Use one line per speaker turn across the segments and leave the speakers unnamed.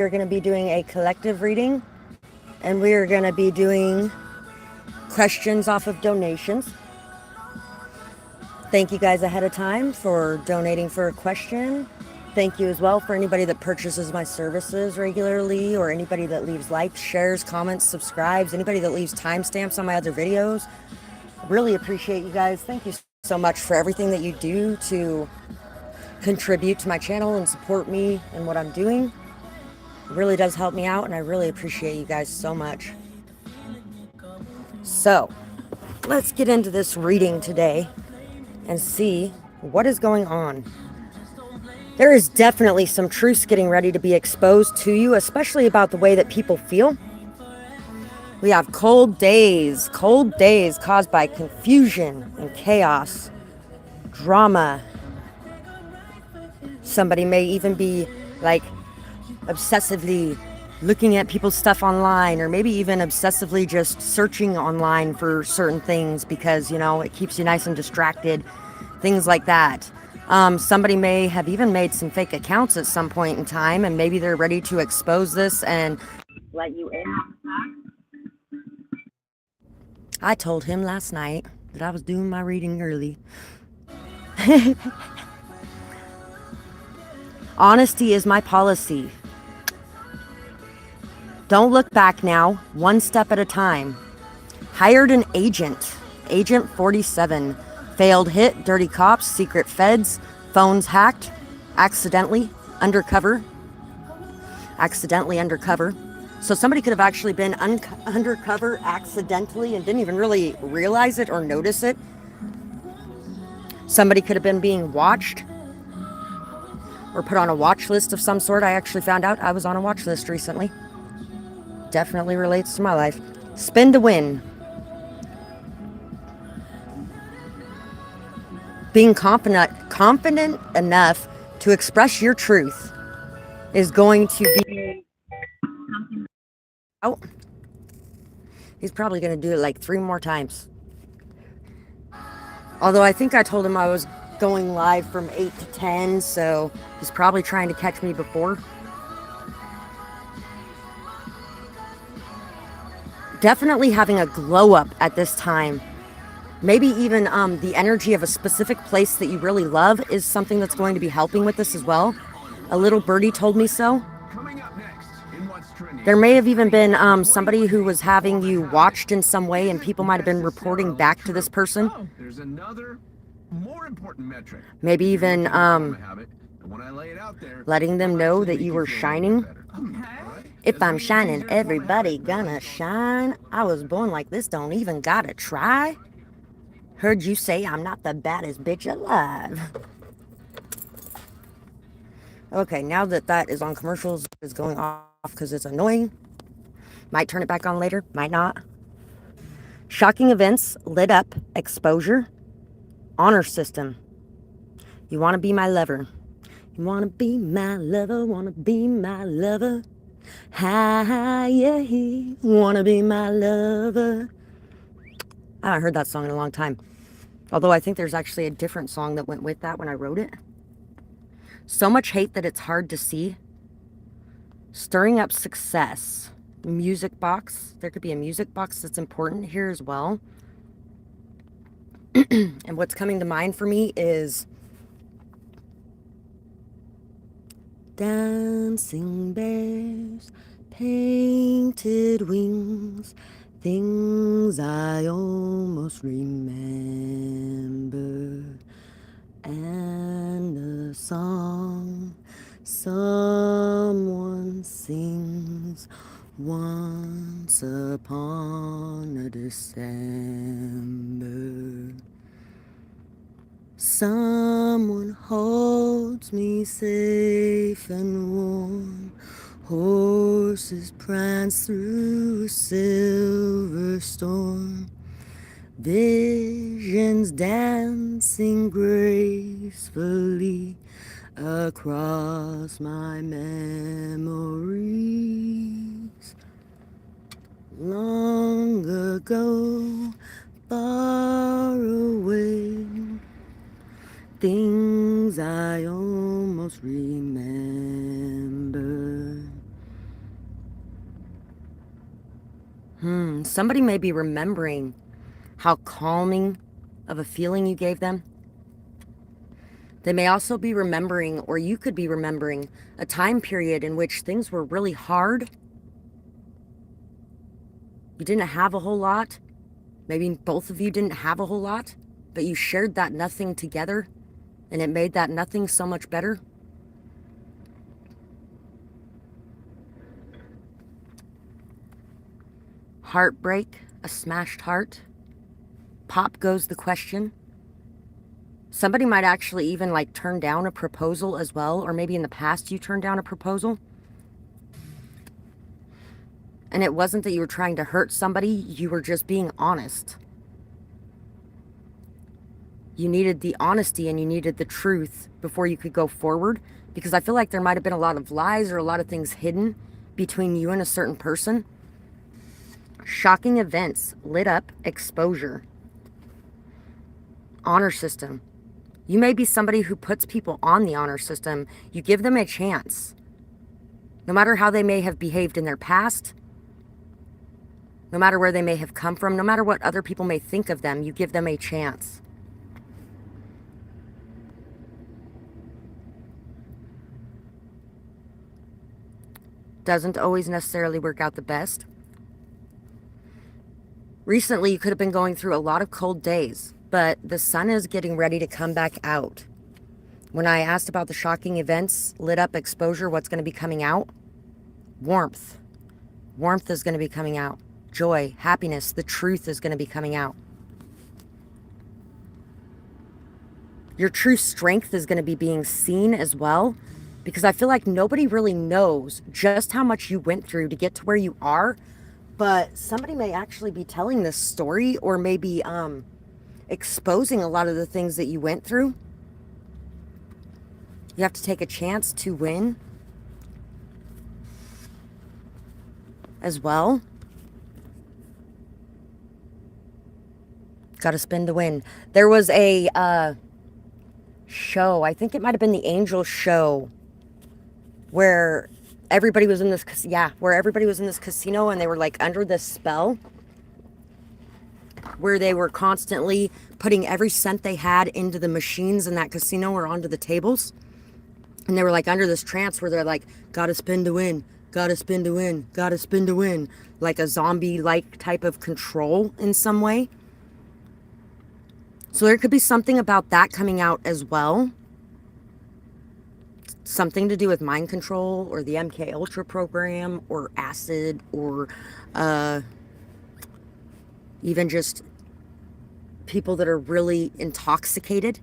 We're going to be doing a collective reading, and we are going to be doing questions off of donations. Thank you guys ahead of time for donating for a question. Thank you as well for anybody that purchases my services regularly, or anybody that leaves likes, shares, comments, subscribes, anybody that leaves timestamps on my other videos. Really appreciate you guys. Thank you so much for everything that you do to contribute to my channel and support me and what I'm doing. It really does help me out, and I really appreciate you guys so much. So, let's get into this reading today and see what is going on. There is definitely some truths getting ready to be exposed to you, especially about the way that people feel. We have cold days caused by confusion and chaos, drama. Somebody may even be like obsessively looking at people's stuff online, or maybe even obsessively just searching online for certain things because, you know, it keeps you nice and distracted, things like that. Somebody may have even made some fake accounts at some point in time, and maybe they're ready to expose this and let you in. I told him last night that I was doing my reading early. Honesty is my policy. Don't look back now, one step at a time. Hired an agent. Agent 47. Failed hit, dirty cops, secret feds, phones hacked, accidentally undercover. So somebody could have actually been undercover accidentally and didn't even really realize it or notice it. Somebody could have been being watched or put on a watch list of some sort. I actually found out I was on a watch list recently. Definitely relates to my life. Spin to win. Being confident enough to express your truth is going to be out. He's probably going to do it like 3 more times. Although I think I told him I was going live from 8 to 10, so he's probably trying to catch me before. Definitely having a glow up at this time. Maybe even the energy of a specific place that you really love is something that's going to be helping with this as well. A little birdie told me so. There may have even been somebody who was having you watched in some way, and people might have been reporting back to this person.
There's another more important metric.
Maybe even letting them know that you were shining. If I'm shining, everybody gonna shine. I was born like this, don't even gotta try. Heard you say I'm not the baddest bitch alive. Okay, now that is on commercials, it's going off because it's annoying. Might turn it back on later, might not. Shocking events, lit up, exposure, honor system. You want to be my lover. You want to be my lover, want to be my lover. Hi, yeah, want to be my lover. I haven't heard that song in a long time. Although I think there's actually a different song that went with that when I wrote it. So much hate that it's hard to see. Stirring up success. Music box. There could be a music box that's important here as well. And what's coming to mind for me is dancing bears, painted wings, things I almost remember, and a song someone sings once upon a December. Someone holds me safe and warm. Horses prance through a silver storm. Visions dancing gracefully across my memories. Long ago, far away, things I almost remember. Somebody may be remembering how calming of a feeling you gave them. They may also be remembering, or you could be remembering, a time period in which things were really hard. You didn't have a whole lot. Maybe both of you didn't have a whole lot, but you shared that nothing together, and it made that nothing so much better. Heartbreak, a smashed heart. Pop goes the question. Somebody might actually even like turn down a proposal as well, or maybe in the past you turned down a proposal. And it wasn't that you were trying to hurt somebody, you were just being honest. You needed the honesty and you needed the truth before you could go forward, because I feel like there might have been a lot of lies or a lot of things hidden between you and a certain person. Shocking events, lit up, exposure. Honor system. You may be somebody who puts people on the honor system. You give them a chance. No matter how they may have behaved in their past, no matter where they may have come from, no matter what other people may think of them, you give them a chance. Doesn't always necessarily work out the best. Recently, you could have been going through a lot of cold days, but the sun is getting ready to come back out. When I asked about the shocking events, lit up, exposure, what's going to be coming out? Warmth. Warmth is going to be coming out. Joy, happiness, the truth is going to be coming out. Your true strength is going to be being seen as well, because I feel like nobody really knows just how much you went through to get to where you are, but somebody may actually be telling this story, or maybe exposing a lot of the things that you went through. You have to take a chance to win as well. Got to spin to win. There was a show, I think it might have been the Angel Show, where everybody was in this, where everybody was in this casino and they were like under this spell where they were constantly putting every cent they had into the machines in that casino or onto the tables. And they were like under this trance where they're like, gotta spin to win, gotta spin to win, gotta spin to win. Like a zombie-like type of control in some way. So there could be something about that coming out as well. Something to do with mind control, or the MK Ultra program, or acid, or even just people that are really intoxicated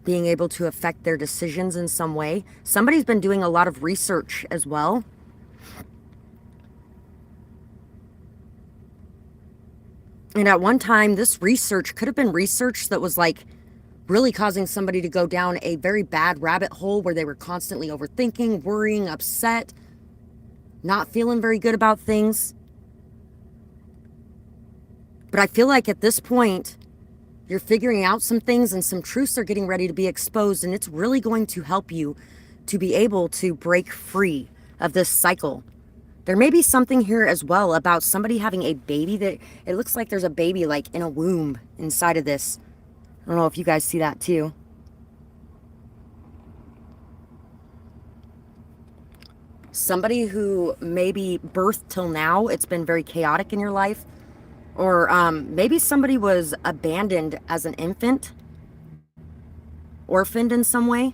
being able to affect their decisions in some way. Somebody's been doing a lot of research as well. And at one time, this research could have been research that was like really causing somebody to go down a very bad rabbit hole where they were constantly overthinking, worrying, upset, not feeling very good about things. But I feel like at this point, you're figuring out some things and some truths are getting ready to be exposed, and it's really going to help you to be able to break free of this cycle. There may be something here as well about somebody having a baby that it looks like there's a baby like in a womb inside of this. I don't know if you guys see that too. Somebody who maybe birthed till now, it's been very chaotic in your life. Or maybe somebody was abandoned as an infant, orphaned in some way.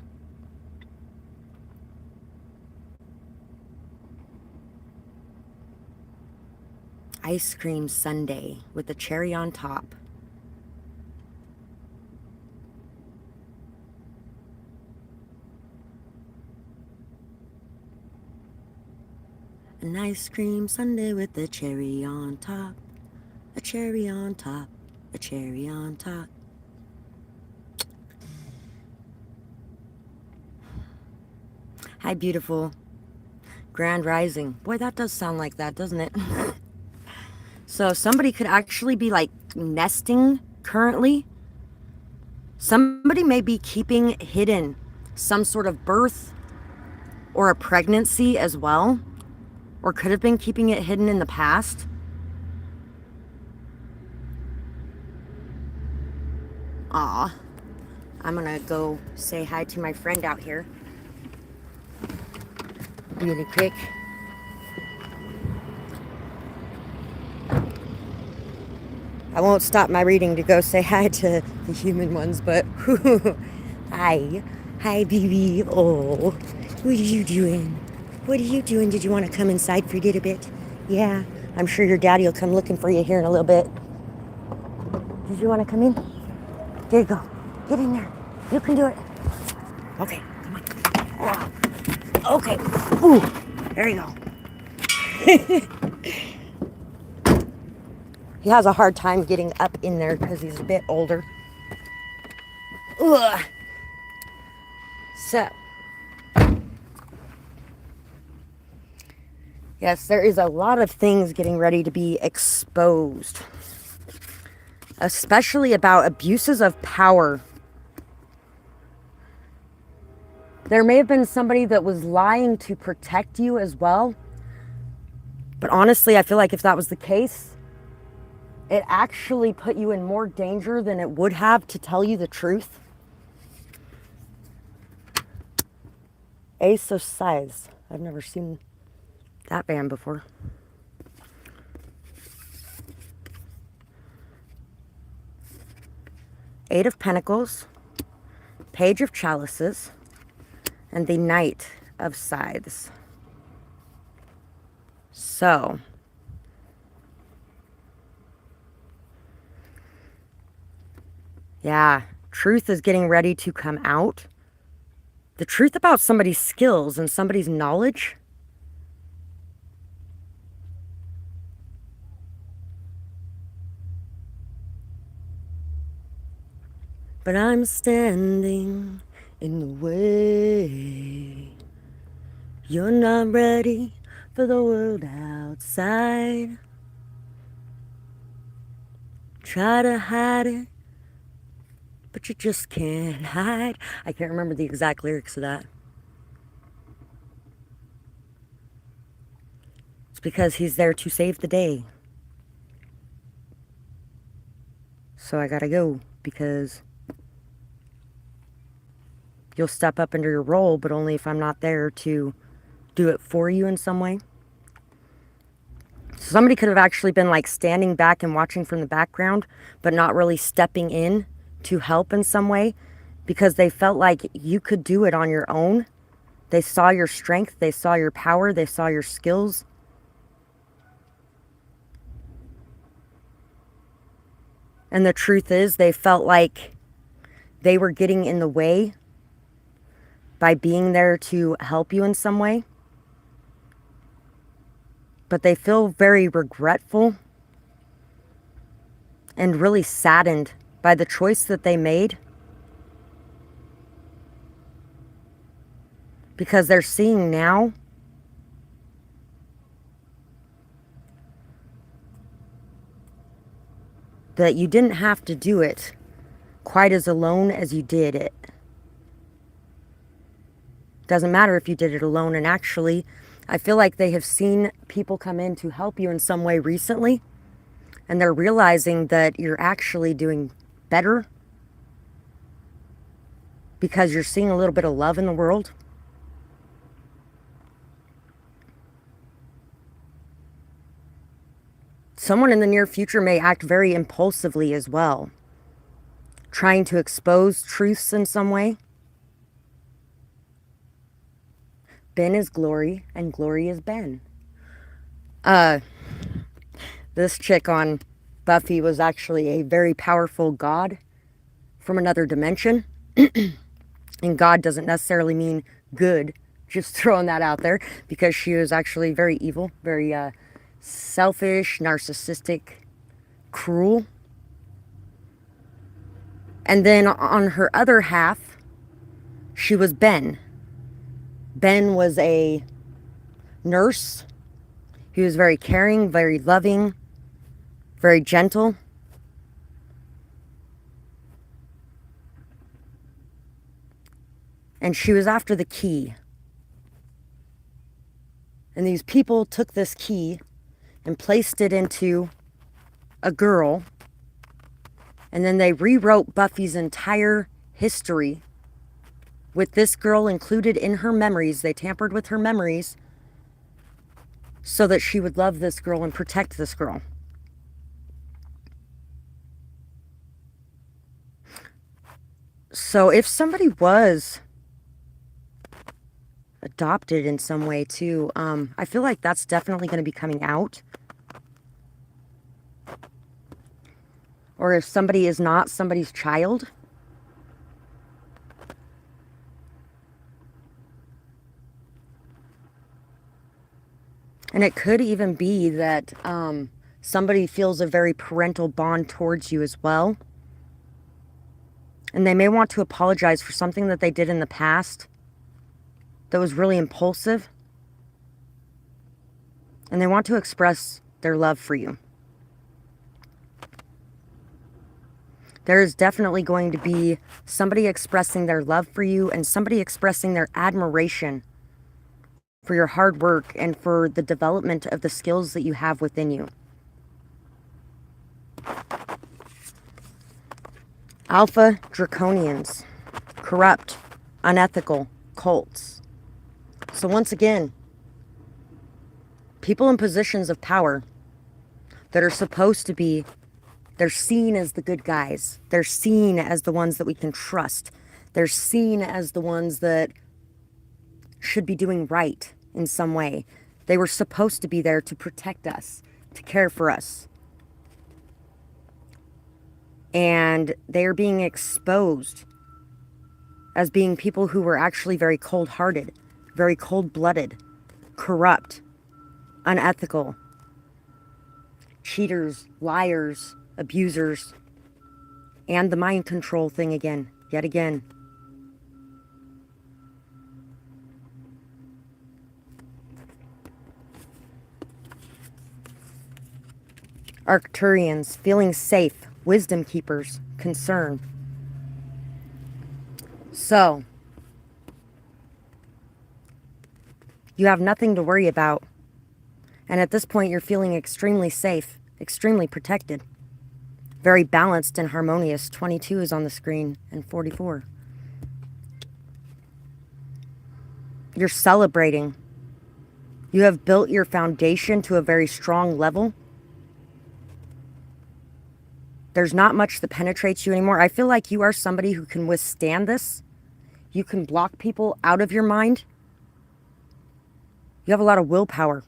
Ice cream sundae with a cherry on top. An ice cream sundae with a cherry on top. A cherry on top. A cherry on top. Hi, beautiful. Grand Rising. Boy, that does sound like that, doesn't it? So somebody could actually be like nesting currently. Somebody may be keeping hidden some sort of birth or a pregnancy as well. or could have been keeping it hidden in the past. Aw, I'm gonna go say hi to my friend out here really quick. I won't stop my reading to go say hi to the human ones, but hi. Hi, baby. Oh, what are you doing? What are you doing? Did you want to come inside for a little bit? Yeah, I'm sure your daddy will come looking for you here in a little bit. Did you want to come in? There you go. Get in there. You can do it. Okay, come on. Okay. Ooh, there you go. He has a hard time getting up in there because he's a bit older. Ugh. So, yes, there is a lot of things getting ready to be exposed, especially about abuses of power. There may have been somebody that was lying to protect you as well, but honestly, I feel like if that was the case, it actually put you in more danger than it would have to tell you the truth. Ace of Scythes. I've never seen that band before. Eight of Pentacles, Page of Chalices, and the Knight of Scythes. So, yeah, truth is getting ready to come out. The truth about somebody's skills and somebody's knowledge. But I'm standing in the way. You're not ready for the world outside. Try to hide it, but you just can't hide. I can't remember the exact lyrics of that. It's because he's there to save the day. So I gotta go because you'll step up into your role, but only if I'm not there to do it for you in some way. So somebody could have actually been like standing back and watching from the background, but not really stepping in to help in some way because they felt like you could do it on your own. They saw your strength, they saw your power, they saw your skills. And the truth is, they felt like they were getting in the way by being there to help you in some way. But they feel very regretful and really saddened by the choice that they made. Because they're seeing now that you didn't have to do it quite as alone as you did it. Doesn't matter if you did it alone. And actually, I feel like they have seen people come in to help you in some way recently, and they're realizing that you're actually doing better because you're seeing a little bit of love in the world. Someone in the near future may act very impulsively as well, trying to expose truths in some way. Ben is Glory, and Glory is Ben. This chick on Buffy was actually a very powerful god from another dimension. And God doesn't necessarily mean good. Just throwing that out there, because she was actually very evil, very selfish, narcissistic, cruel. And then on her other half, she was Ben. Ben was a nurse. He was very caring, very loving, very gentle. And she was after the key. And these people took this key and placed it into a girl. And then they rewrote Buffy's entire history with this girl included in her memories. They tampered with her memories so that she would love this girl and protect this girl. So if somebody was adopted in some way too, I feel like that's definitely going to be coming out. Or if somebody is not somebody's child. And it could even be that somebody feels a very parental bond towards you as well. And they may want to apologize for something that they did in the past that was really impulsive. And they want to express their love for you. There is definitely going to be somebody expressing their love for you and somebody expressing their admiration for your hard work and for the development of the skills that you have within you. Alpha draconians, corrupt, unethical cults. So once again, people in positions of power that are supposed to be, they're seen as the good guys. They're seen as the ones that we can trust. They're seen as the ones that should be doing right in some way. They were supposed to be there to protect us, to care for us. And they are being exposed as being people who were actually very cold-hearted, very cold-blooded, corrupt, unethical, cheaters, liars, abusers, and the mind control thing again, yet again. Arcturians, feeling safe, wisdom keepers, concern. So, you have nothing to worry about. And at this point, you're feeling extremely safe, extremely protected. Very balanced and harmonious. 22 is on the screen and 44. You're celebrating. You have built your foundation to a very strong level. There's not much that penetrates you anymore. I feel like you are somebody who can withstand this. You can block people out of your mind. You have a lot of willpower,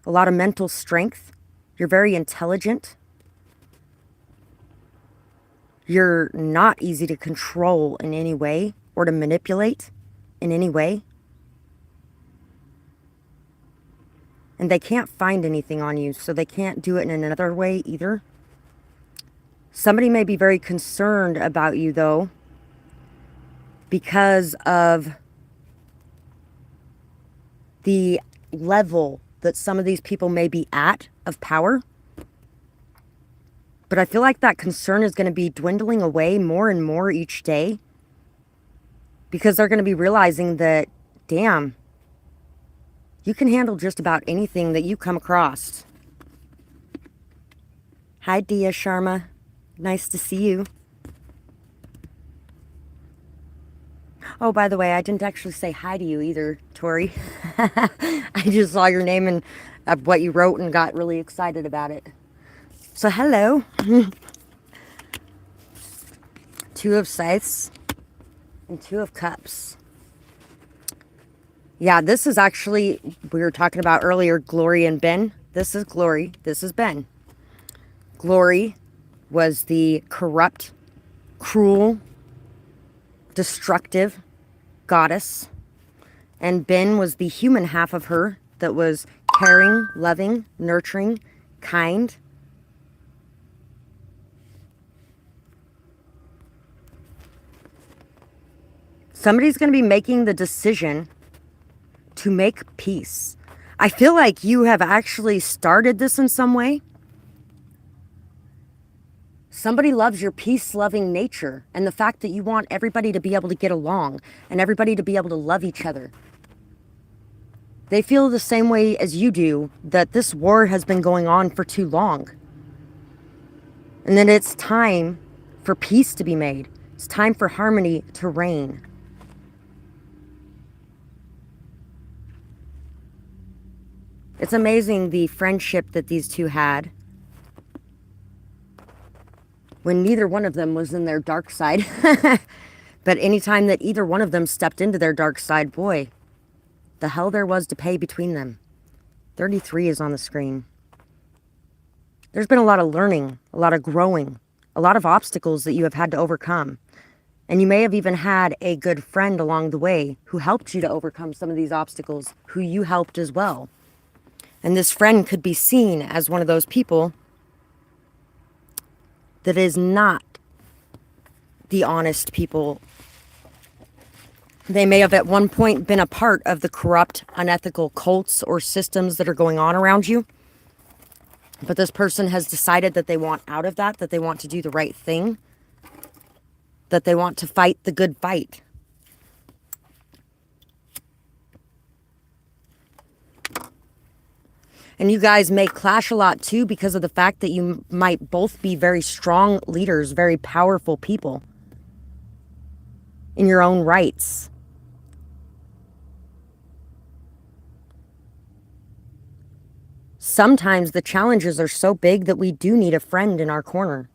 a lot of mental strength. You're very intelligent. You're not easy to control in any way or to manipulate in any way. And they can't find anything on you, so they can't do it in another way either. Somebody may be very concerned about you, though, because of the level that some of these people may be at of power. But I feel like that concern is going to be dwindling away more and more each day, because they're going to be realizing that, damn, you can handle just about anything that you come across. Hi, Dia Sharma. Nice to see you. Oh, by the way, I didn't actually say hi to you either, Tori. I just saw your name and what you wrote and got really excited about it. So, hello. Two of Scythes and Two of Cups. Yeah, this is actually, we were talking about earlier, Glory and Ben. This is Glory. This is Ben. Glory was the corrupt, cruel, destructive goddess. And Ben was the human half of her that was caring, loving, nurturing, kind. Somebody's going to be making the decision to make peace. I feel like you have actually started this in some way. Somebody loves your peace-loving nature and the fact that you want everybody to be able to get along and everybody to be able to love each other. They feel the same way as you do, that this war has been going on for too long. And that it's time for peace to be made. It's time for harmony to reign. It's amazing the friendship that these two had when neither one of them was in their dark side. But anytime that either one of them stepped into their dark side, boy, the hell there was to pay between them. 33 is on the screen. There's been a lot of learning, a lot of growing, a lot of obstacles that you have had to overcome. And you may have even had a good friend along the way who helped you to overcome some of these obstacles, who you helped as well. And this friend could be seen as one of those people that is not the honest people. They may have at one point been a part of the corrupt, unethical cults or systems that are going on around you. But this person has decided that they want out of that they want to do the right thing, that they want to fight the good fight. And you guys may clash a lot too because of the fact that you might both be very strong leaders, very powerful people in your own rights. Sometimes the challenges are so big that we do need a friend in our corner.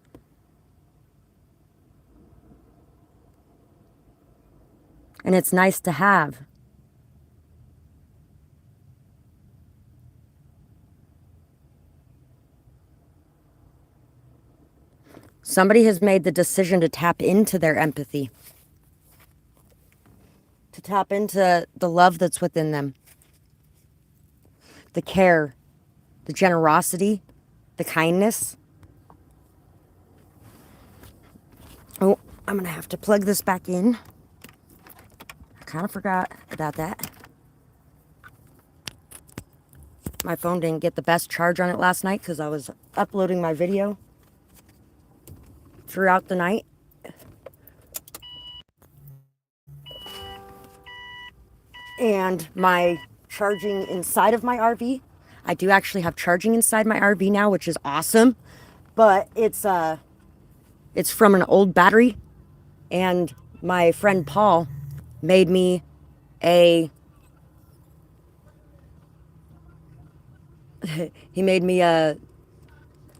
And it's nice to have. Somebody has made the decision to tap into their empathy, to tap into the love that's within them, the care, the generosity, the kindness. Oh, I'm going to have to plug this back in. I kind of forgot about that. My phone didn't get the best charge on it last night because I was uploading my video throughout the night. And my charging inside of my RV, I do actually have charging inside my RV now, which is awesome. But it's from an old battery, and my friend Paul made me a he made me a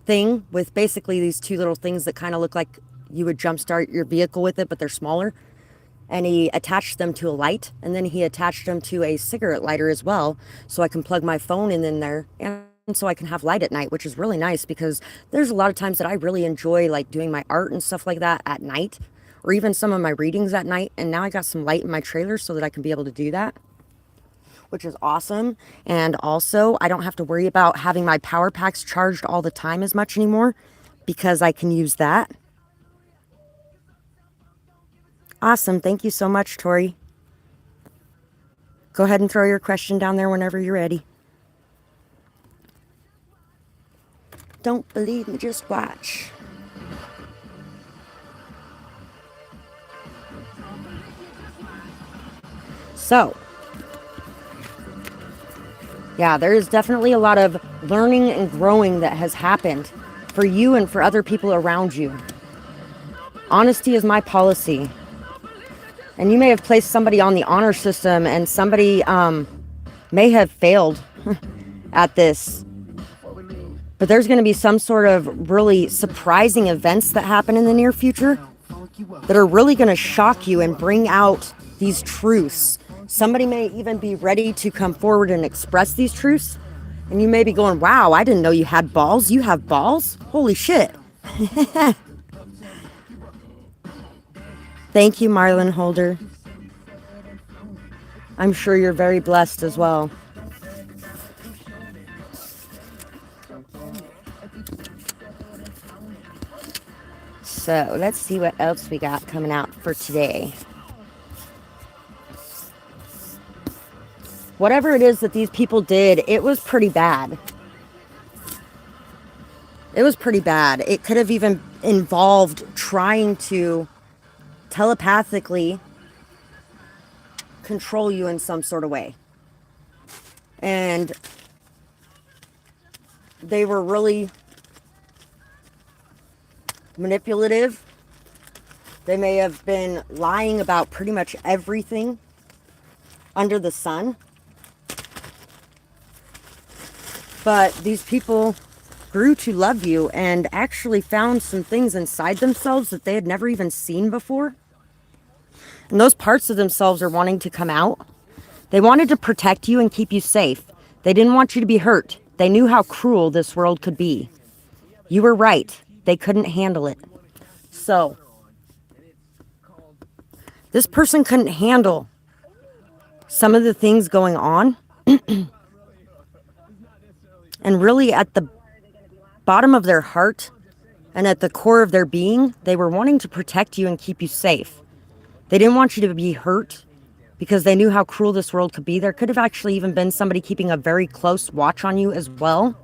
thing with basically these two little things that kind of look like you would jumpstart your vehicle with it, but they're smaller. And he attached them to a light, and then he attached them to a cigarette lighter as well, so I can plug my phone in there, and so I can have light at night, which is really nice because there's a lot of times that I really enjoy like doing my art and stuff like that at night, or even some of my readings at night. And now I got some light in my trailer so that I can be able to do that, which is awesome. And also I don't have to worry about having my power packs charged all the time as much anymore because I can use that. Awesome. Thank you so much, Tori. Go ahead and throw your question down there whenever you're ready. Don't believe me, just watch. So, yeah, there is definitely a lot of learning and growing that has happened for you and for other people around you. Honesty is my policy. And you may have placed somebody on the honor system, and somebody may have failed at this. But there's going to be some sort of really surprising events that happen in the near future that are really going to shock you and bring out these truths. Somebody may even be ready to come forward and express these truths. And you may be going, wow, I didn't know you had balls. You have balls? Holy shit. Thank you, Marlon Holder. I'm sure you're very blessed as well. So let's see what else we got coming out for today. Whatever it is that these people did, it was pretty bad. It was pretty bad. It could have even involved trying to telepathically control you in some sort of way. And they were really manipulative. They may have been lying about pretty much everything under the sun. But these people grew to love you and actually found some things inside themselves that they had never even seen before. And those parts of themselves are wanting to come out. They wanted to protect you and keep you safe. They didn't want you to be hurt. They knew how cruel this world could be. You were right. They couldn't handle it. So, this person couldn't handle some of the things going on. And really at the bottom of their heart and at the core of their being, they were wanting to protect you and keep you safe. They didn't want you to be hurt because they knew how cruel this world could be. There could have actually even been somebody keeping a very close watch on you as well.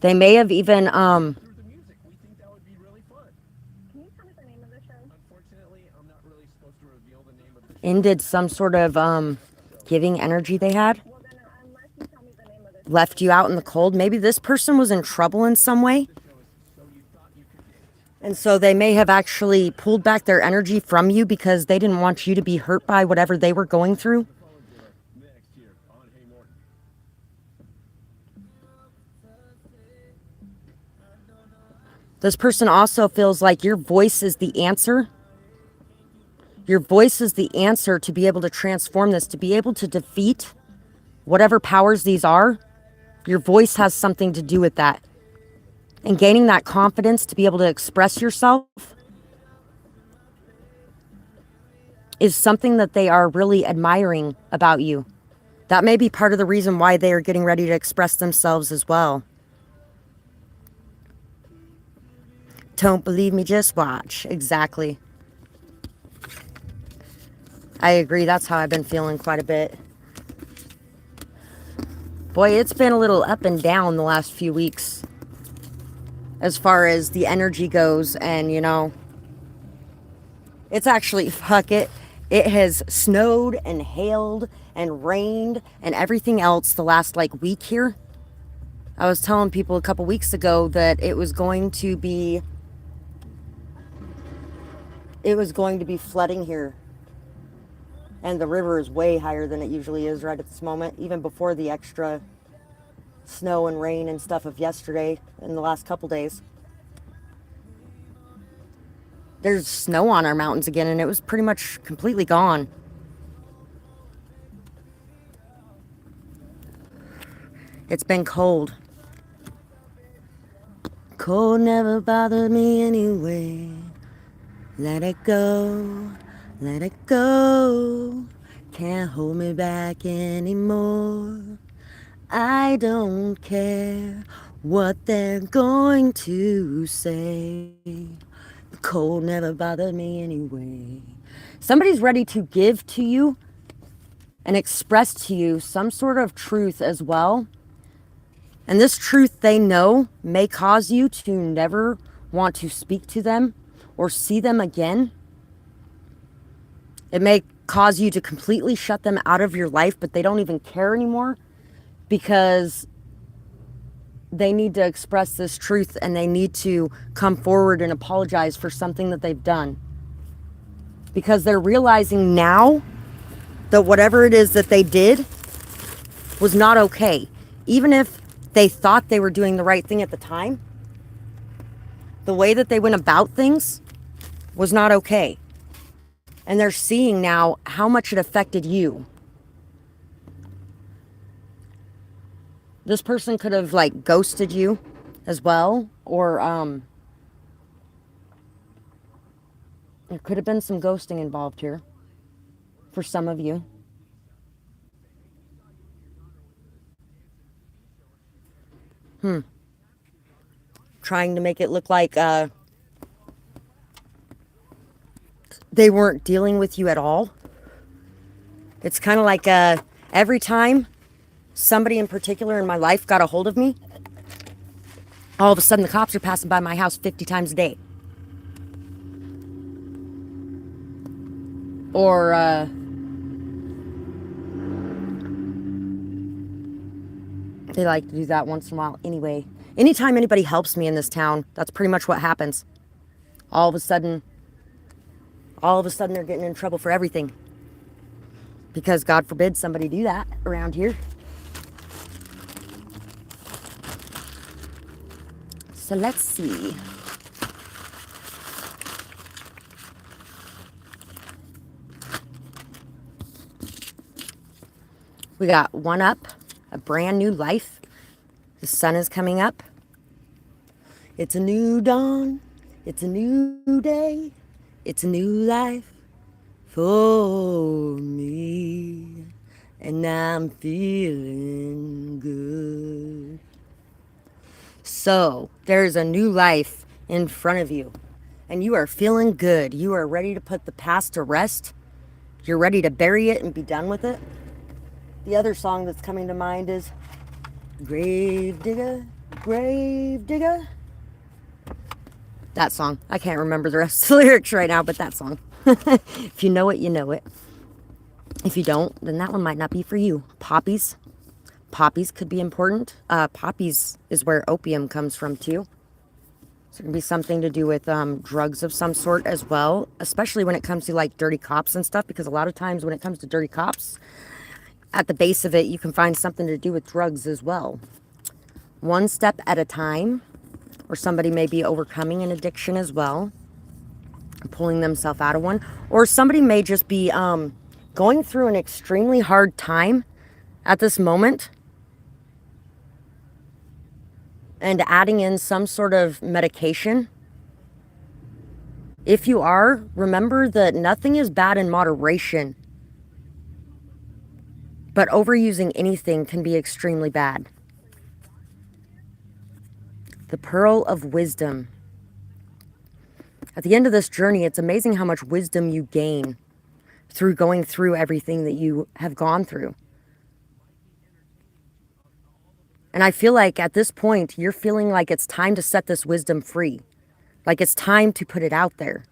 They may have even ended some sort of giving energy they had. Left you out in the cold. Maybe this person was in trouble in some way. And so they may have actually pulled back their energy from you because they didn't want you to be hurt by whatever they were going through. This person also feels like your voice is the answer. Your voice is the answer to be able to transform this, to be able to defeat whatever powers these are. Your voice has something to do with that. And gaining that confidence to be able to express yourself is something that they are really admiring about you. That may be part of the reason why they are getting ready to express themselves as well. Don't believe me, just watch. Exactly. I agree. That's how I've been feeling quite a bit. Boy, it's been a little up and down the last few weeks as far as the energy goes. And, you know, it's actually, fuck it. It has snowed and hailed and rained and everything else the last, week here. I was telling people a couple weeks ago that it was going to be flooding here. And the river is way higher than it usually is right at this moment, even before the extra snow and rain and stuff of yesterday and the last couple days. There's snow on our mountains again, and it was pretty much completely gone. It's been cold. Cold never bothered me anyway. Let it go. Let it go, can't hold me back anymore. I don't care what they're going to say. The cold never bothered me anyway. Somebody's ready to give to you and express to you some sort of truth as well. And this truth they know may cause you to never want to speak to them or see them again. It may cause you to completely shut them out of your life, but they don't even care anymore because they need to express this truth and they need to come forward and apologize for something that they've done. Because they're realizing now that whatever it is that they did was not okay. Even if they thought they were doing the right thing at the time, the way that they went about things was not okay. And they're seeing now how much it affected you. This person could have ghosted you as well. Or there could have been some ghosting involved here for some of you. Trying to make it look like they weren't dealing with you at all. It's kind of like every time somebody in particular in my life got a hold of me, all of a sudden the cops are passing by my house 50 times a day. Or, they like to do that once in a while. Anyway, anytime anybody helps me in this town, that's pretty much what happens. All of a sudden they're getting in trouble for everything. Because God forbid somebody do that around here. So let's see. We got one up, a brand new life. The sun is coming up. It's a new dawn. It's a new day. It's a new life for me. And I'm feeling good. So there's a new life in front of you. And you are feeling good. You are ready to put the past to rest. You're ready to bury it and be done with it. The other song that's coming to mind is Grave Digger, Grave Digger. That song. I can't remember the rest of the lyrics right now, but that song. If you know it, you know it. If you don't, then that one might not be for you. Poppies. Poppies could be important. Poppies is where opium comes from too. So it can be something to do with drugs of some sort as well, especially when it comes to like dirty cops and stuff, because a lot of times when it comes to dirty cops, at the base of it, you can find something to do with drugs as well. One step at a time, or somebody may be overcoming an addiction as well, pulling themselves out of one, or somebody may just be going through an extremely hard time at this moment and adding in some sort of medication. If you are, remember that nothing is bad in moderation, but overusing anything can be extremely bad. The Pearl of Wisdom. At the end of this journey, it's amazing how much wisdom you gain through going through everything that you have gone through. And I feel like at this point, you're feeling like it's time to set this wisdom free. Like it's time to put it out there.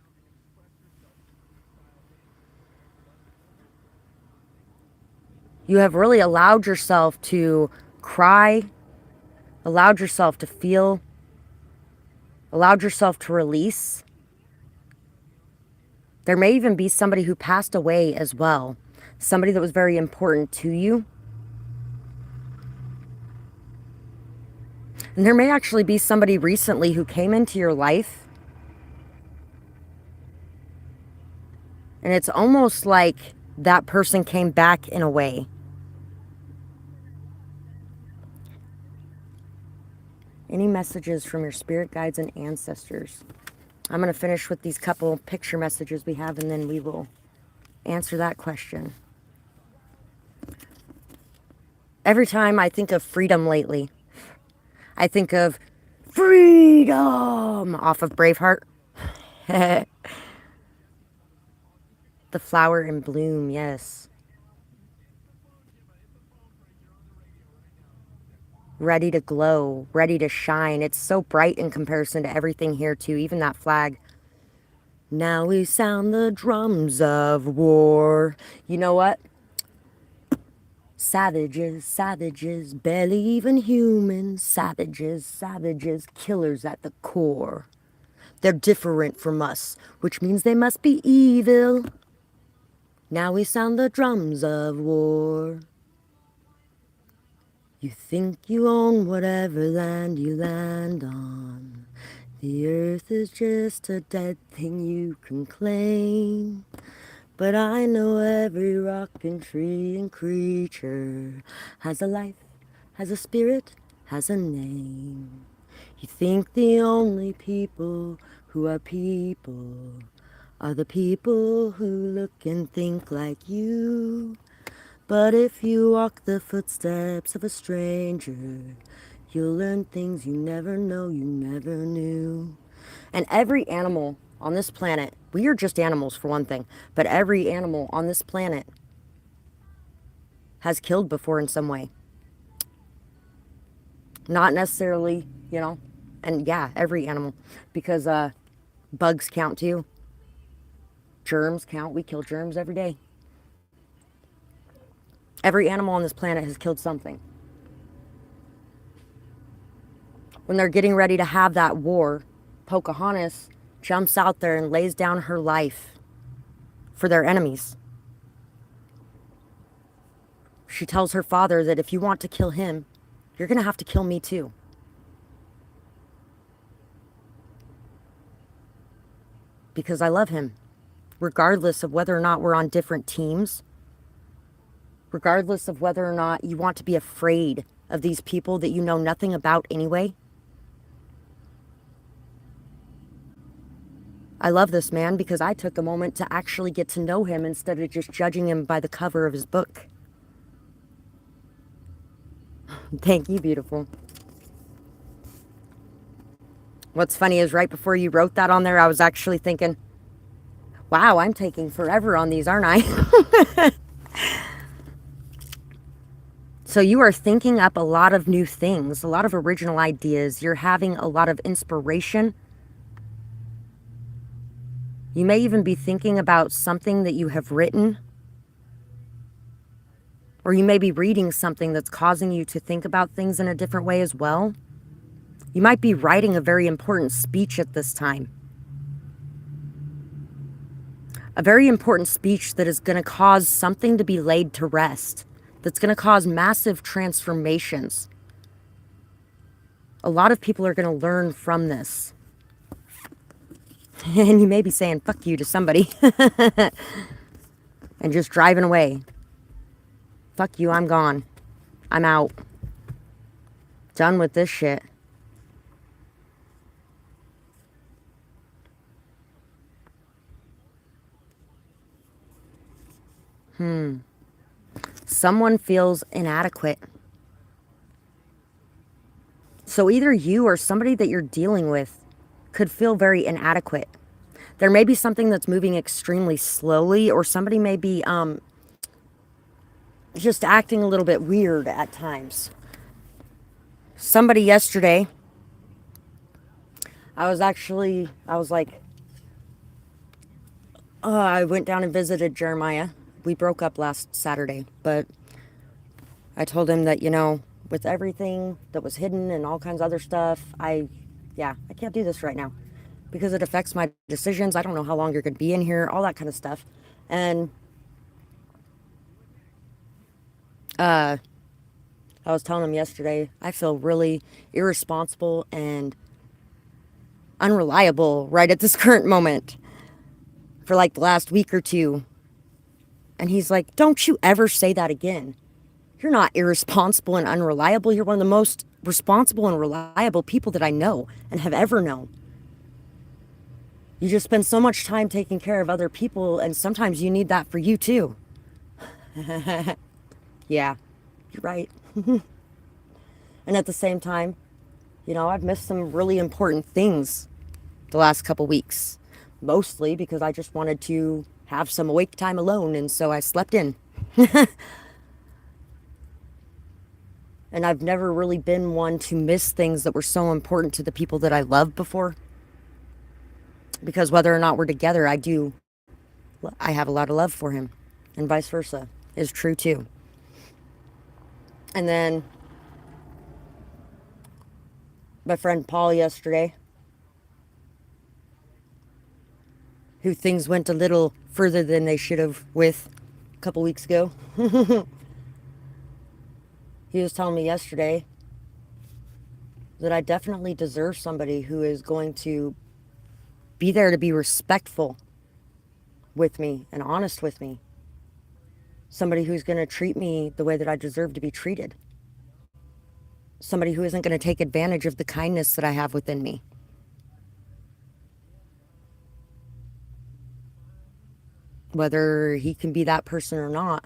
You have really allowed yourself to cry, allowed yourself to feel, allowed yourself to release. There may even be somebody who passed away as well. Somebody that was very important to you. And there may actually be somebody recently who came into your life. And it's almost like that person came back in a way. Any messages from your spirit guides and ancestors? I'm going to finish with these couple picture messages we have, and then we will answer that question. Every time I think of freedom lately, I think of freedom off of Braveheart. The flower in bloom, yes. Ready to glow, ready to shine. It's so bright in comparison to everything here too, even that flag. Now we sound the drums of war. You know what? Savages, savages, barely even human. Savages, savages, killers at the core. They're different from us, which means they must be evil. Now we sound the drums of war. You think you own whatever land you land on. The earth is just a dead thing you can claim. But I know every rock and tree and creature has a life, has a spirit, has a name. You think the only people who are people are the people who look and think like you. But if you walk the footsteps of a stranger, you'll learn things you never know you never knew. And every animal on this planet, we are just animals for one thing, but every animal on this planet has killed before in some way. Not necessarily, you know, and yeah, every animal, because bugs count too. Germs count. We kill germs every day. Every animal on this planet has killed something. When they're getting ready to have that war, Pocahontas jumps out there and lays down her life for their enemies. She tells her father that if you want to kill him, you're going to have to kill me too. Because I love him, regardless of whether or not we're on different teams, regardless of whether or not you want to be afraid of these people that you know nothing about anyway. I love this man because I took a moment to actually get to know him instead of just judging him by the cover of his book. Thank you, beautiful. What's funny is right before you wrote that on there, I was actually thinking, wow, I'm taking forever on these, aren't I? So you are thinking up a lot of new things, a lot of original ideas. You're having a lot of inspiration. You may even be thinking about something that you have written. Or you may be reading something that's causing you to think about things in a different way as well. You might be writing a very important speech at this time. A very important speech that is going to cause something to be laid to rest. That's going to cause massive transformations. A lot of people are going to learn from this. And you may be saying, fuck you to somebody. And just driving away. Fuck you, I'm gone. I'm out. Done with this shit. Someone feels inadequate. So either you or somebody that you're dealing with could feel very inadequate. There may be something that's moving extremely slowly, or somebody may be just acting a little bit weird at times. Somebody yesterday, I was like, I went down and visited Jeremiah. We broke up last Saturday, but I told him that, with everything that was hidden and all kinds of other stuff, I can't do this right now because it affects my decisions. I don't know how long you're going to be in here, all that kind of stuff. And I was telling him yesterday, I feel really irresponsible and unreliable right at this current moment for like the last week or two. And he's like, don't you ever say that again. You're not irresponsible and unreliable. You're one of the most responsible and reliable people that I know and have ever known. You just spend so much time taking care of other people, and sometimes you need that for you too. Yeah, you're right. And at the same time, I've missed some really important things the last couple weeks. Mostly because I just wanted to have some awake time alone, and so I slept in. And I've never really been one to miss things that were so important to the people that I loved before. Because whether or not we're together, I have a lot of love for him. And vice versa is true too. And then my friend Paul yesterday, who things went a little further than they should have with a couple weeks ago. He was telling me yesterday that I definitely deserve somebody who is going to be there to be respectful with me and honest with me. Somebody who's going to treat me the way that I deserve to be treated. Somebody who isn't going to take advantage of the kindness that I have within me. Whether he can be that person or not.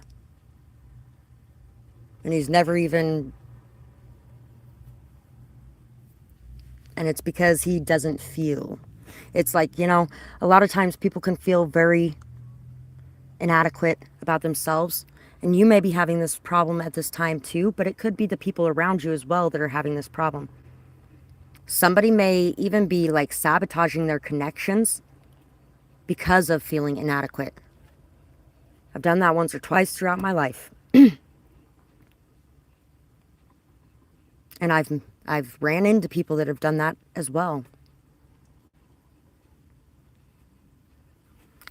And he's never even... And it's because he doesn't feel. It's like, a lot of times people can feel very inadequate about themselves. And you may be having this problem at this time too, but it could be the people around you as well that are having this problem. Somebody may even be like sabotaging their connections because of feeling inadequate. I've done that once or twice throughout my life. And I've ran into people that have done that as well.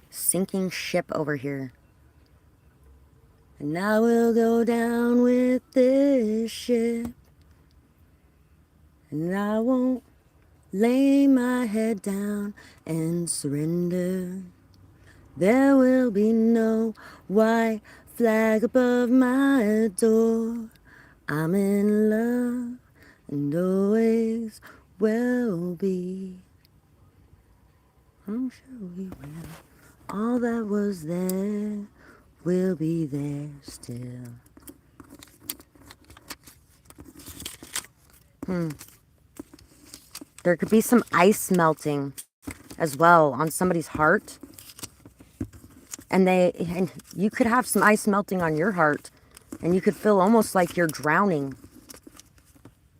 Sinking ship over here. And now we'll go down with this ship. And I won't lay my head down and surrender. There will be no white flag above my door. I'm in love and always will be. I'm sure we will. All that was there will be there still. There could be some ice melting as well on somebody's heart. And you could have some ice melting on your heart, and you could feel almost like you're drowning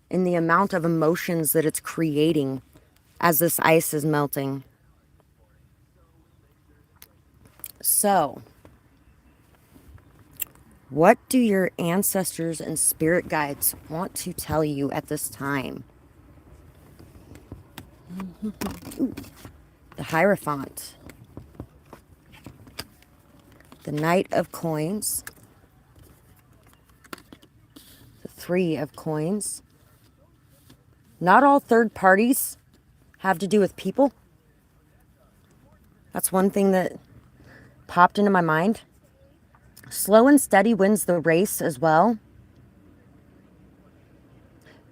in the amount of emotions that it's creating as this ice is melting. So, what do your ancestors and spirit guides want to tell you at this time? The Hierophant. The Knight of Coins. The Three of Coins. Not all third parties have to do with people. That's one thing that popped into my mind. Slow and steady wins the race as well.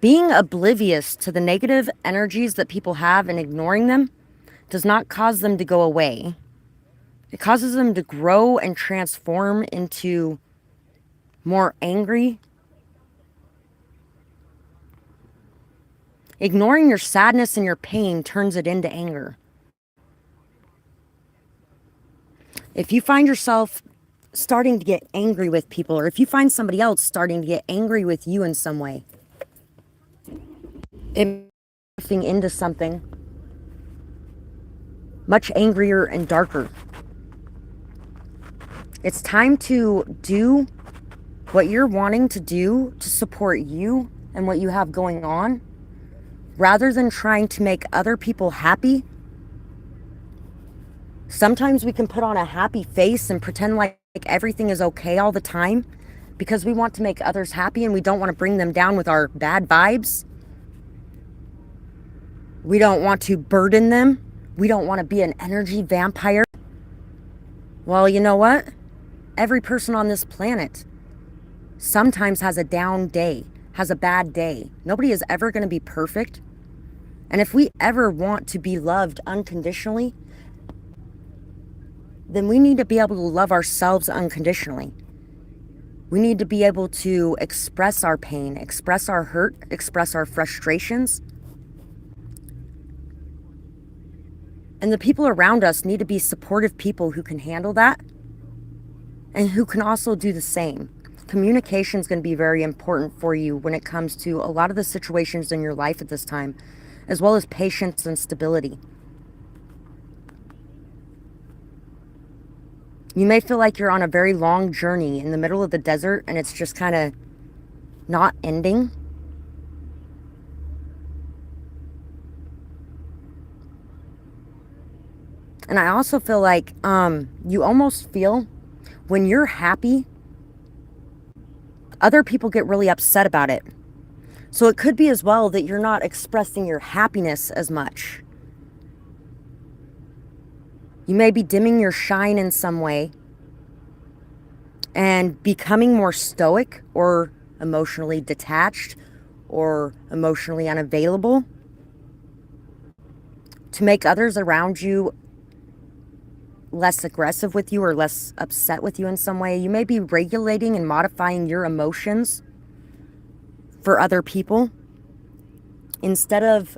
Being oblivious to the negative energies that people have and ignoring them does not cause them to go away. It causes them to grow and transform into more angry. Ignoring your sadness and your pain turns it into anger. If you find yourself starting to get angry with people, or if you find somebody else starting to get angry with you in some way, it's morphing into something much angrier and darker. It's time to do what you're wanting to do to support you and what you have going on, rather than trying to make other people happy. Sometimes we can put on a happy face and pretend like everything is okay all the time because we want to make others happy and we don't want to bring them down with our bad vibes. We don't want to burden them. We don't want to be an energy vampire. Well, you know what? Every person on this planet sometimes has a down day, has a bad day. Nobody is ever going to be perfect. And if we ever want to be loved unconditionally, then we need to be able to love ourselves unconditionally. We need to be able to express our pain, express our hurt, express our frustrations. And the people around us need to be supportive people who can handle that and who can also do the same. Communication is going to be very important for you when it comes to a lot of the situations in your life at this time, as well as patience and stability. You may feel like you're on a very long journey in the middle of the desert and it's just kind of not ending. And I also feel like you almost feel when you're happy, other people get really upset about it. So it could be as well that you're not expressing your happiness as much. You may be dimming your shine in some way and becoming more stoic or emotionally detached or emotionally unavailable to make others around you less aggressive with you or less upset with you in some way. You may be regulating and modifying your emotions for other people instead of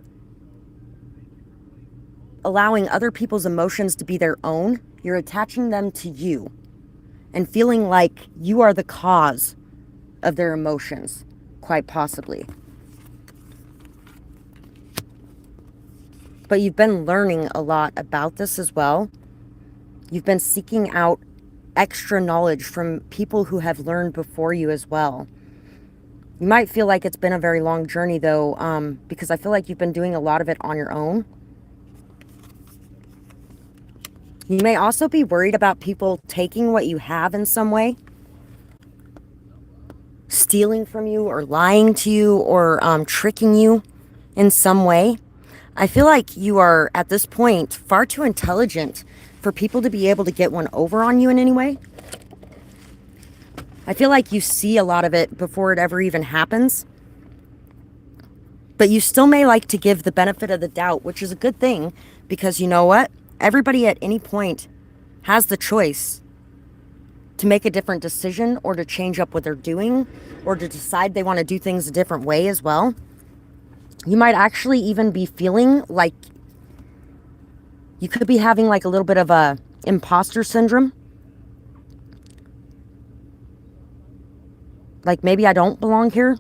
allowing other people's emotions to be their own. You're attaching them to you and feeling like you are the cause of their emotions, quite possibly. But you've been learning a lot about this as well. You've been seeking out extra knowledge from people who have learned before you as well. You might feel like it's been a very long journey though, because I feel like you've been doing a lot of it on your own. You may also be worried about people taking what you have in some way, stealing from you or lying to you or tricking you in some way. I feel like you are at this point far too intelligent for people to be able to get one over on you in any way. I feel like you see a lot of it before it ever even happens. But you still may like to give the benefit of the doubt, which is a good thing, because you know what? Everybody at any point has the choice to make a different decision or to change up what they're doing or to decide they want to do things a different way as well. You might actually even be feeling like you could be having like a little bit of a imposter syndrome. Like maybe I don't belong here.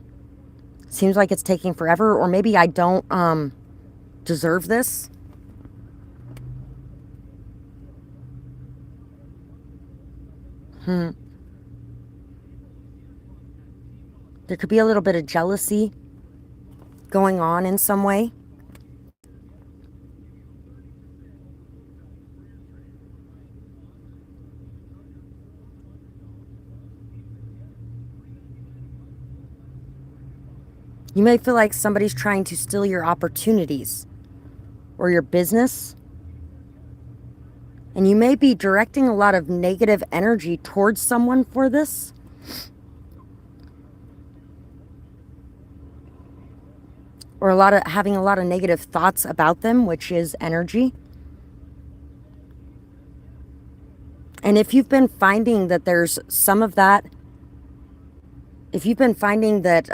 Seems like it's taking forever, or maybe I don't deserve this. There could be a little bit of jealousy going on in some way. You may feel like somebody's trying to steal your opportunities or your business. And you may be directing a lot of negative energy towards someone for this. Or having a lot of negative thoughts about them, which is energy. And if you've been finding that there's some of that, if you've been finding that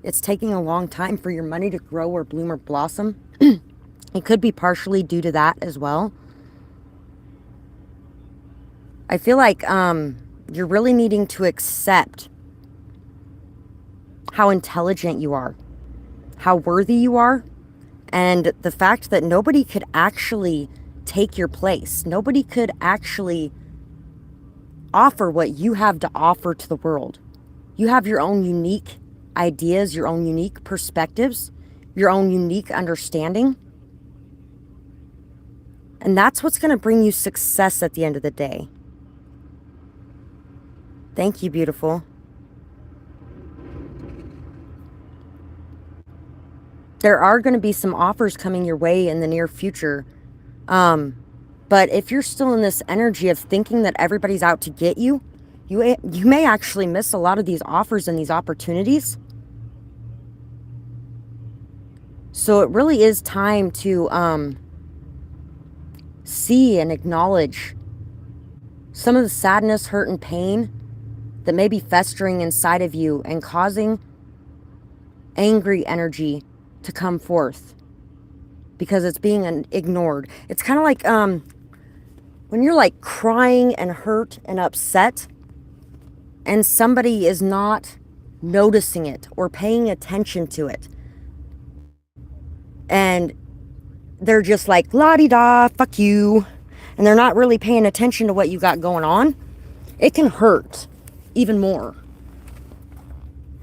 it's taking a long time for your money to grow or bloom or blossom, it could be partially due to that as well. I feel like you're really needing to accept how intelligent you are, how worthy you are, and the fact that nobody could actually take your place. Nobody could actually offer what you have to offer to the world. You have your own unique ideas, your own unique perspectives, your own unique understanding. And that's what's going to bring you success at the end of the day. Thank you, beautiful. There are going to be some offers coming your way in the near future. But if you're still in this energy of thinking that everybody's out to get you, you may actually miss a lot of these offers and these opportunities. So it really is time to see and acknowledge some of the sadness, hurt, and pain that may be festering inside of you and causing angry energy to come forth because it's being ignored. It's kind of like when you're like crying and hurt and upset and somebody is not noticing it or paying attention to it. And they're just like, la-di-da, fuck you. And they're not really paying attention to what you got going on. It can hurt even more.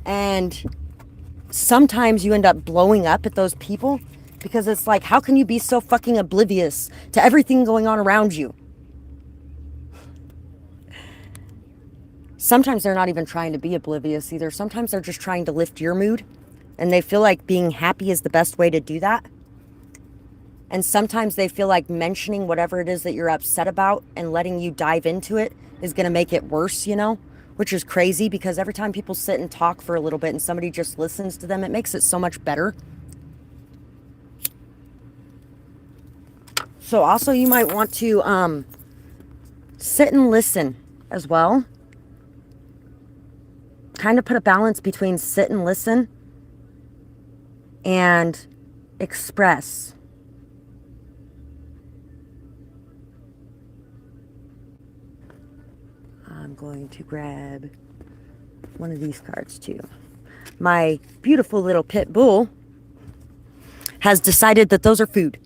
And sometimes you end up blowing up at those people because it's like, how can you be so fucking oblivious to everything going on around you? Sometimes they're not even trying to be oblivious either. Sometimes they're just trying to lift your mood, and they feel like being happy is the best way to do that. And sometimes they feel like mentioning whatever it is that you're upset about and letting you dive into it is going to make it worse, you know, which is crazy because every time people sit and talk for a little bit and somebody just listens to them, it makes it so much better. So also you might want to sit and listen as well. Kind of put a balance between sit and listen and express. I'm going to grab one of these cards too. My beautiful little pit bull has decided that those are food.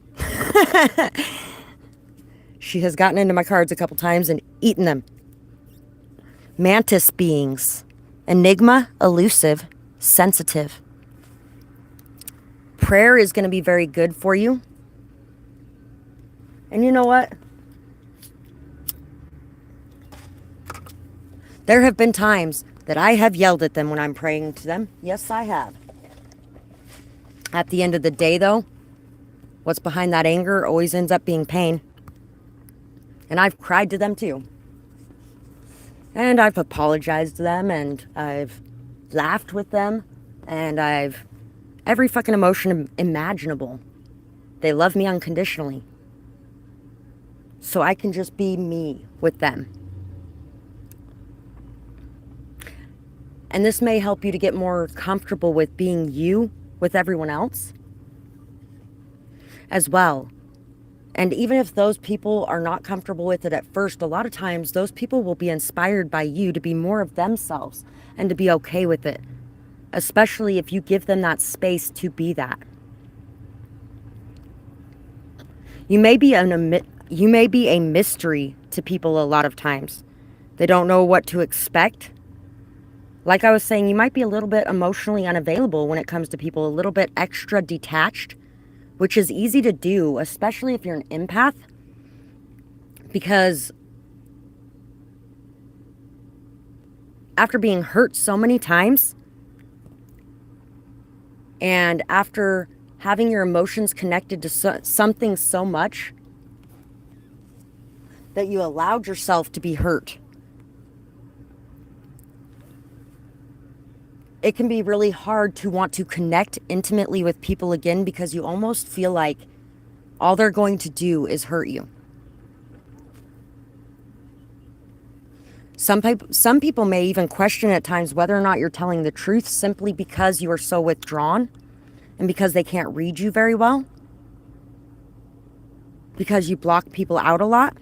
She has gotten into my cards a couple times and eaten them. Mantis beings. Enigma, elusive, sensitive. Prayer is going to be very good for you. And you know what? There have been times that I have yelled at them when I'm praying to them. Yes, I have. At the end of the day, though, what's behind that anger always ends up being pain. And I've cried to them too. And I've apologized to them, and I've laughed with them, and I've every fucking emotion imaginable. They love me unconditionally. So I can just be me with them. And this may help you to get more comfortable with being you with everyone else as well. And even if those people are not comfortable with it at first, a lot of times those people will be inspired by you to be more of themselves and to be okay with it, especially if you give them that space to be that. You may be a mystery to people a lot of times. They don't know what to expect. Like I was saying, you might be a little bit emotionally unavailable when it comes to people, a little bit extra detached, which is easy to do, especially if you're an empath, because after being hurt so many times and after having your emotions connected to something so much that you allowed yourself to be hurt, it can be really hard to want to connect intimately with people again because you almost feel like all they're going to do is hurt you. Some people may even question at times whether or not you're telling the truth simply because you are so withdrawn and because they can't read you very well, because you block people out a lot.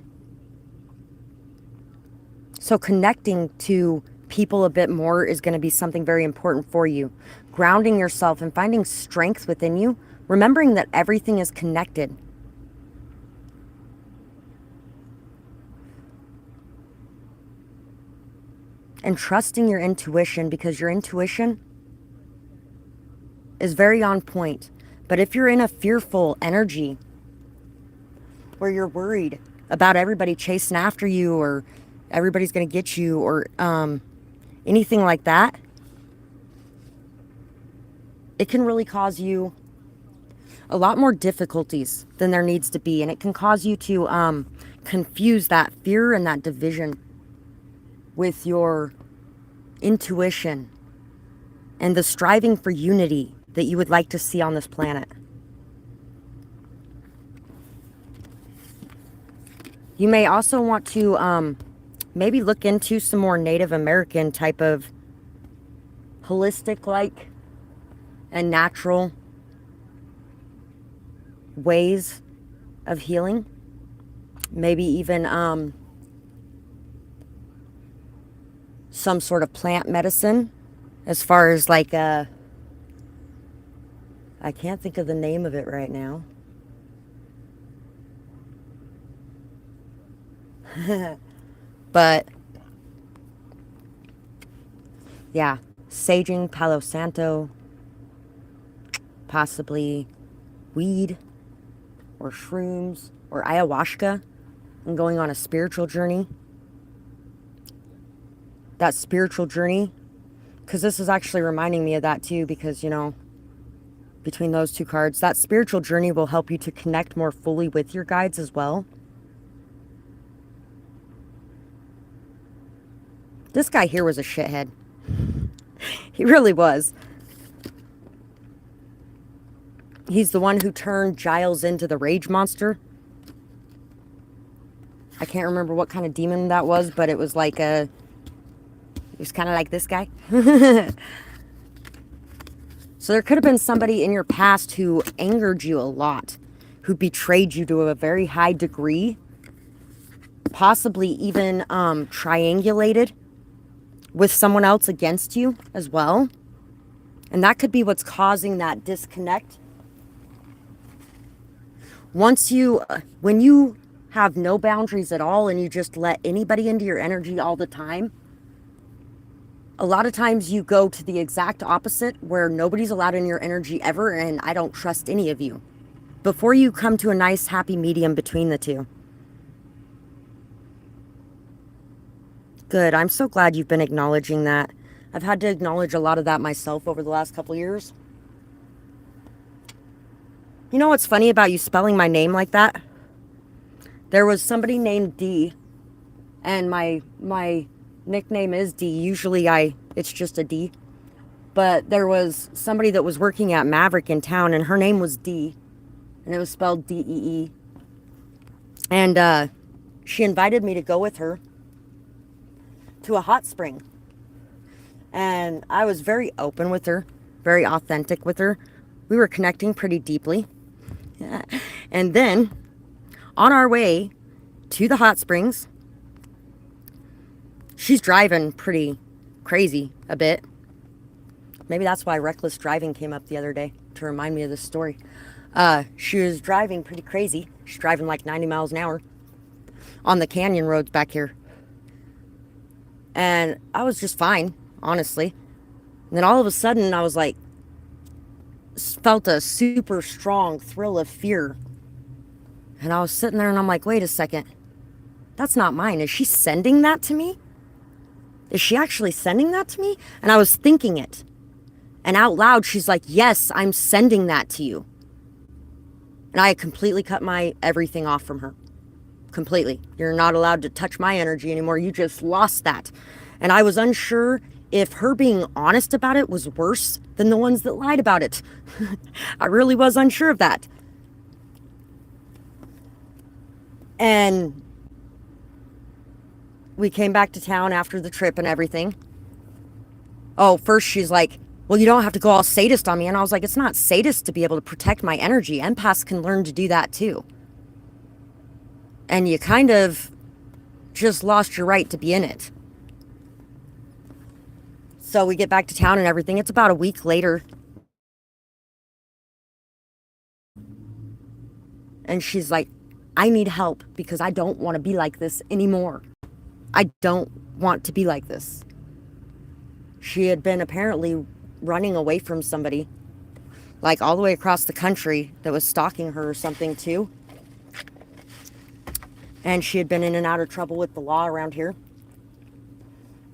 So connecting to people a bit more is going to be something very important for you. Grounding yourself and finding strength within you, remembering that everything is connected. And trusting your intuition, because your intuition is very on point. But if you're in a fearful energy where you're worried about everybody chasing after you, or everybody's going to get you, or anything like that, it can really cause you a lot more difficulties than there needs to be. And it can cause you to confuse that fear and that division with your intuition and the striving for unity that you would like to see on this planet. You may also want to maybe look into some more Native American type of holistic like and natural ways of healing. Maybe even some sort of plant medicine, as far as like I can't think of the name of it right now. But yeah, saging, Palo Santo, possibly weed or shrooms or ayahuasca, and going on a spiritual journey. That spiritual journey, because this is actually reminding me of that too, because, you know, between those two cards, that spiritual journey will help you to connect more fully with your guides as well. This guy here was a shithead. He really was. He's the one who turned Giles into the rage monster. I can't remember what kind of demon that was, but it was like it was kind of like this guy. So there could have been somebody in your past who angered you a lot, who betrayed you to a very high degree, possibly even triangulated with someone else against you as well. And that could be what's causing that disconnect. When you have no boundaries at all and you just let anybody into your energy all the time, a lot of times you go to the exact opposite where nobody's allowed in your energy ever, and I don't trust any of you. Before you come to a nice, happy medium between the two. Good. I'm so glad you've been acknowledging that. I've had to acknowledge a lot of that myself over the last couple years. You know what's funny about you spelling my name like that? There was somebody named D, and my nickname is D. Usually it's just a D. But there was somebody that was working at Maverick in town, and her name was D, and it was spelled D-E-E. And she invited me to go with her to a hot spring. And I was very open with her, very authentic with her. We were connecting pretty deeply. And then, on our way to the hot springs, she's driving pretty crazy a bit. Maybe that's why reckless driving came up the other day, to remind me of this story. She was driving pretty crazy. She's driving like 90 miles an hour on the canyon roads back here. And I was just fine, honestly. And then all of a sudden, I was like, felt a super strong thrill of fear. And I was sitting there and I'm like, wait a second. That's not mine. Is she sending that to me? Is she actually sending that to me? And I was thinking it. And out loud, she's like, yes, I'm sending that to you. And I completely cut my everything off from her. Completely. You're not allowed to touch my energy anymore. You just lost that. And I was unsure if her being honest about it was worse than the ones that lied about it. I really was unsure of that. And we came back to town after the trip and everything. Oh, first she's like, well, you don't have to go all sadist on me. And I was like, it's not sadist to be able to protect my energy. Empaths can learn to do that too. And you kind of just lost your right to be in it. So we get back to town and everything. It's about a week later. And she's like, I need help because I don't want to be like this anymore. I don't want to be like this. She had been apparently running away from somebody, like all the way across the country, that was stalking her or something too. And she had been in and out of trouble with the law around here.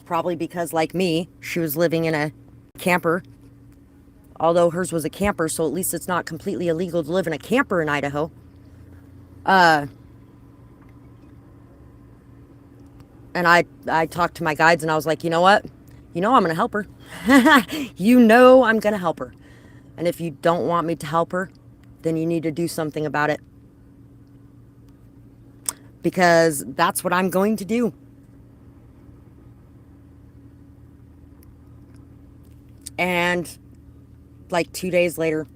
Probably because, like me, she was living in a camper. Although hers was a camper, so at least it's not completely illegal to live in a camper in Idaho. And I talked to my guides and I was like, you know what? You know I'm going to help her. You know I'm going to help her. And if you don't want me to help her, then you need to do something about it. Because that's what I'm going to do. And like 2 days later,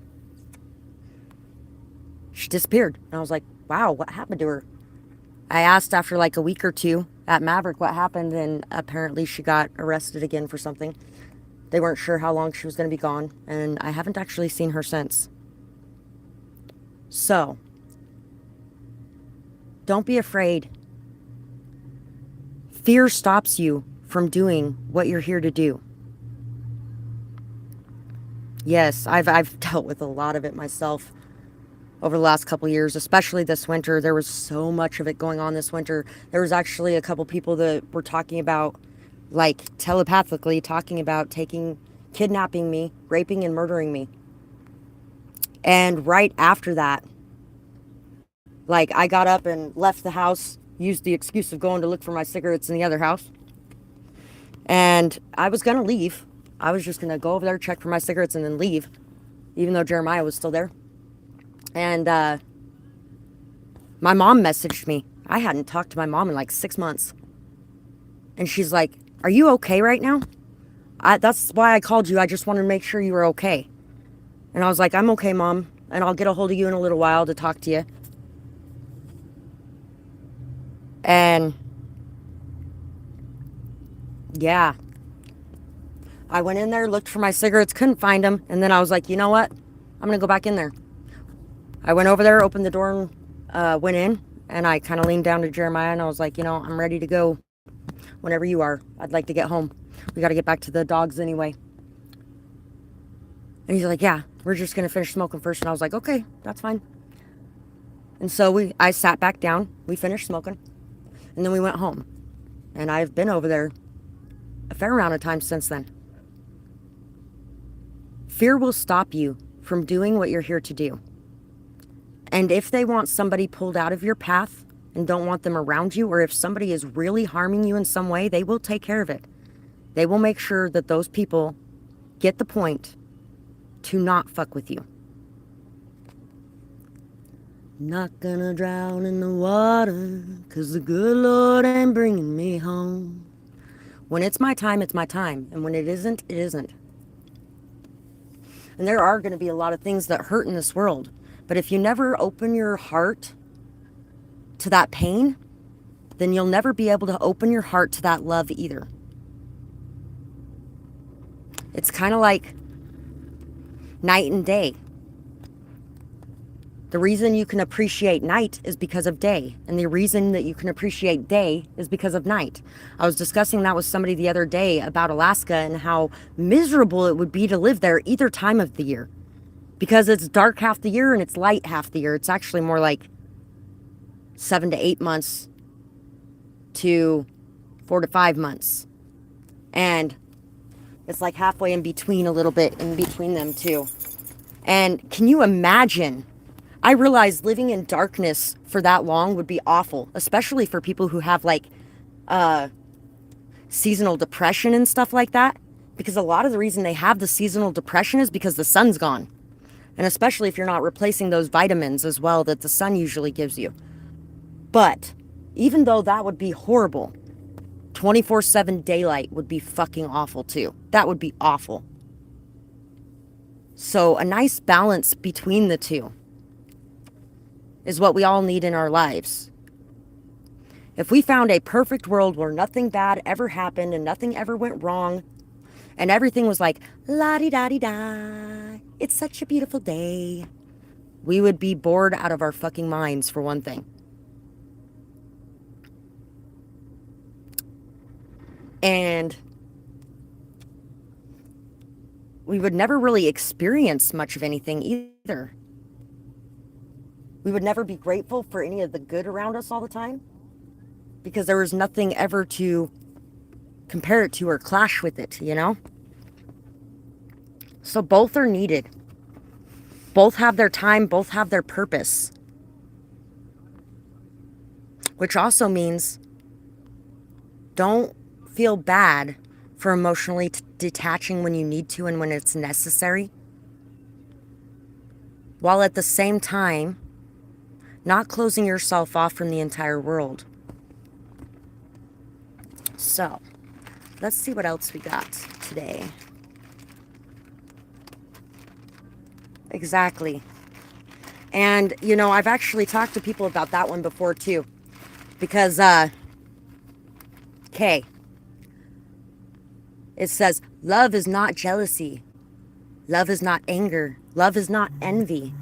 she disappeared. And I was like, wow, what happened to her? I asked after like a week or two at Maverick what happened, and apparently she got arrested again for something. They weren't sure how long she was going to be gone, and I haven't actually seen her since. So, don't be afraid. Fear stops you from doing what you're here to do. Yes, I've dealt with a lot of it myself over the last couple years, especially this winter. There was so much of it going on this winter. There was actually a couple people that were talking about, like telepathically talking about kidnapping me, raping and murdering me. And right after that, like I got up and left the house, used the excuse of going to look for my cigarettes in the other house. And I was going to leave. I was just going to go over there, check for my cigarettes, and then leave, even though Jeremiah was still there. And my mom messaged me. I hadn't talked to my mom in like 6 months. And she's like, are you okay right now? That's why I called you. I just wanted to make sure you were okay. And I was like, I'm okay, Mom. And I'll get a hold of you in a little while to talk to you. And yeah. I went in there, looked for my cigarettes, couldn't find them. And then I was like, you know what? I'm going to go back in there. I went over there, opened the door, and went in. And I kind of leaned down to Jeremiah and I was like, you know, I'm ready to go whenever you are. I'd like to get home. We got to get back to the dogs anyway. And he's like, yeah, we're just going to finish smoking first. And I was like, okay, that's fine. And so I sat back down. We finished smoking. And then we went home. And I've been over there a fair amount of times since then. Fear will stop you from doing what you're here to do. And if they want somebody pulled out of your path and don't want them around you, or if somebody is really harming you in some way, they will take care of it. They will make sure that those people get the point to not fuck with you. Not gonna drown in the water, 'cause the good Lord ain't bringing me home. When it's my time, it's my time. And when it isn't, it isn't. And there are going to be a lot of things that hurt in this world. But if you never open your heart to that pain, then you'll never be able to open your heart to that love either. It's kind of like night and day. The reason you can appreciate night is because of day. And the reason that you can appreciate day is because of night. I was discussing that with somebody the other day about Alaska and how miserable it would be to live there either time of the year. Because it's dark half the year and it's light half the year. It's actually more like 7 to 8 months to 4 to 5 months. And it's like halfway in between, a little bit in between them too. And can you imagine? I realized living in darkness for that long would be awful, especially for people who have like seasonal depression and stuff like that. Because a lot of the reason they have the seasonal depression is because the sun's gone. And especially if you're not replacing those vitamins as well that the sun usually gives you. But even though that would be horrible, 24/7 daylight would be fucking awful too. That would be awful. So a nice balance between the two is what we all need in our lives. If we found a perfect world where nothing bad ever happened and nothing ever went wrong and everything was like la-di-da-di-da, it's such a beautiful day, we would be bored out of our fucking minds, for one thing. And we would never really experience much of anything either. We would never be grateful for any of the good around us all the time because there was nothing ever to compare it to or clash with it, you know? So both are needed. Both have their time, both have their purpose. Which also means don't feel bad for emotionally detaching when you need to and when it's necessary. While at the same time, not closing yourself off from the entire world. So, let's see what else we got today. Exactly. And, you know, I've actually talked to people about that one before too. Because, okay. It says, love is not jealousy. Love is not anger. Love is not envy.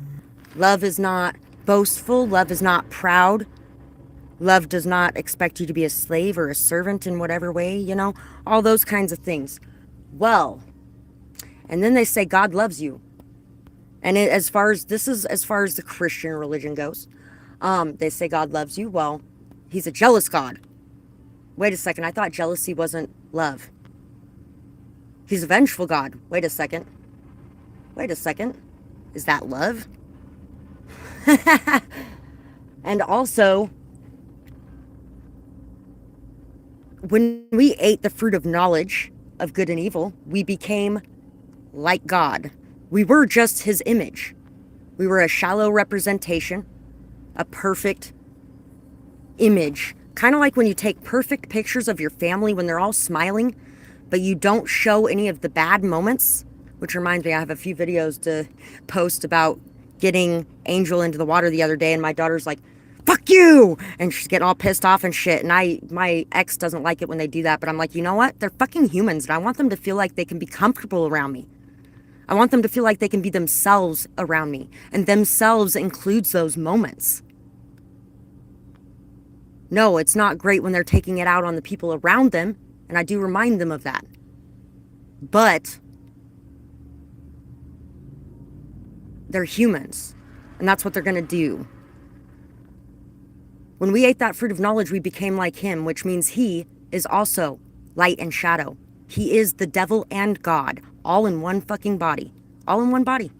Love is not boastful. Love is not proud. Love does not expect you to be a slave or a servant in whatever way, you know, all those kinds of things. Well, and then they say God loves you. And as far as the Christian religion goes, they say God loves you. Well, he's a jealous God. Wait a second. I thought jealousy wasn't love. He's a vengeful God. Wait a second. Is that love? And also, when we ate the fruit of knowledge of good and evil, we became like God. We were just his image. We were a shallow representation, a perfect image. Kind of like when you take perfect pictures of your family when they're all smiling, but you don't show any of the bad moments. Which reminds me, I have a few videos to post about getting Angel into the water the other day, and my daughter's like, fuck you! And she's getting all pissed off and shit, and my ex doesn't like it when they do that, but I'm like, you know what? They're fucking humans, and I want them to feel like they can be comfortable around me. I want them to feel like they can be themselves around me, and themselves includes those moments. No, it's not great when they're taking it out on the people around them, and I do remind them of that. But they're humans, and that's what they're going to do. When we ate that fruit of knowledge, we became like him, which means he is also light and shadow. He is the devil and God, all in one fucking body. All in one body.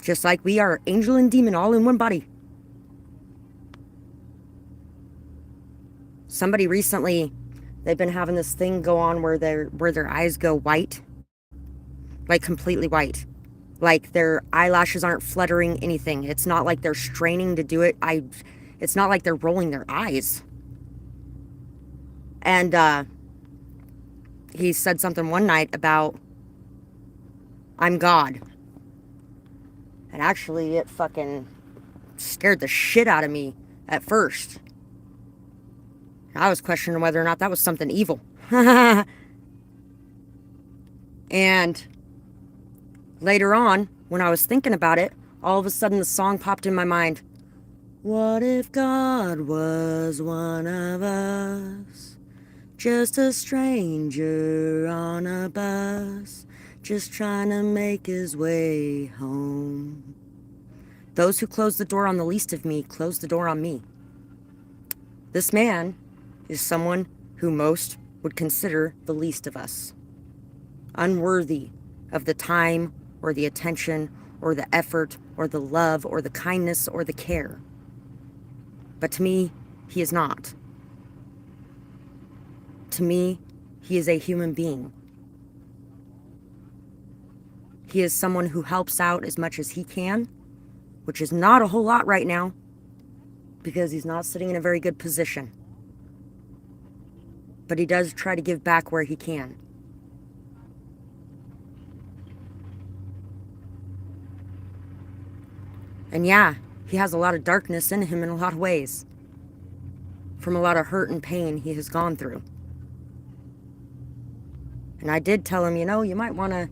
Just like we are angel and demon all in one body. Somebody recently, they've been having this thing go on where their eyes go white. Like completely white. Like their eyelashes aren't fluttering anything. It's not like they're straining to do it. It's not like they're rolling their eyes. And he said something one night about, I'm God. And actually, it fucking scared the shit out of me at first. I was questioning whether or not that was something evil. And later on, when I was thinking about it, all of a sudden the song popped in my mind. What if God was one of us? Just a stranger on a bus, just trying to make his way home. Those who close the door on the least of me close the door on me. This man is someone who most would consider the least of us. Unworthy of the time or the attention or the effort or the love or the kindness or the care. But to me, he is not. To me, he is a human being. He is someone who helps out as much as he can, which is not a whole lot right now, because he's not sitting in a very good position. But he does try to give back where he can. And yeah, he has a lot of darkness in him in a lot of ways, from a lot of hurt and pain he has gone through. And I did tell him, you might want to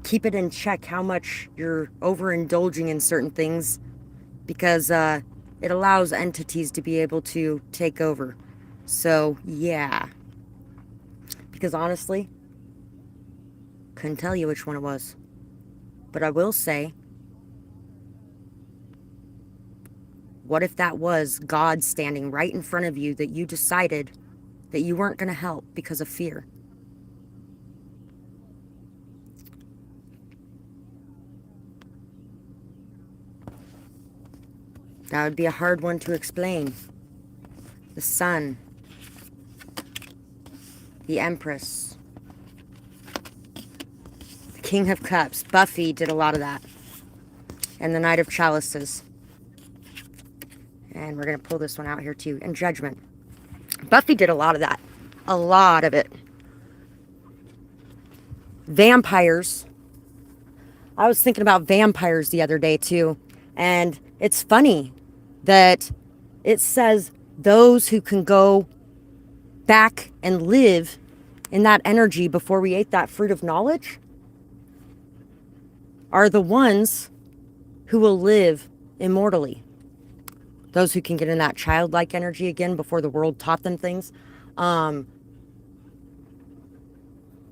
keep it in check how much you're overindulging in certain things, because it allows entities to be able to take over. So, yeah. Because honestly, couldn't tell you which one it was. But I will say, what if that was God standing right in front of you that you decided that you weren't going to help because of fear? That would be a hard one to explain. The sun. The Empress. The King of Cups. Buffy did a lot of that. And the Knight of Chalices. And we're going to pull this one out here too. And Judgment. Buffy did a lot of that. A lot of it. Vampires. I was thinking about vampires the other day too. And it's funny that it says those who can go back and live in that energy before we ate that fruit of knowledge are the ones who will live immortally. Those who can get in that childlike energy again before the world taught them things.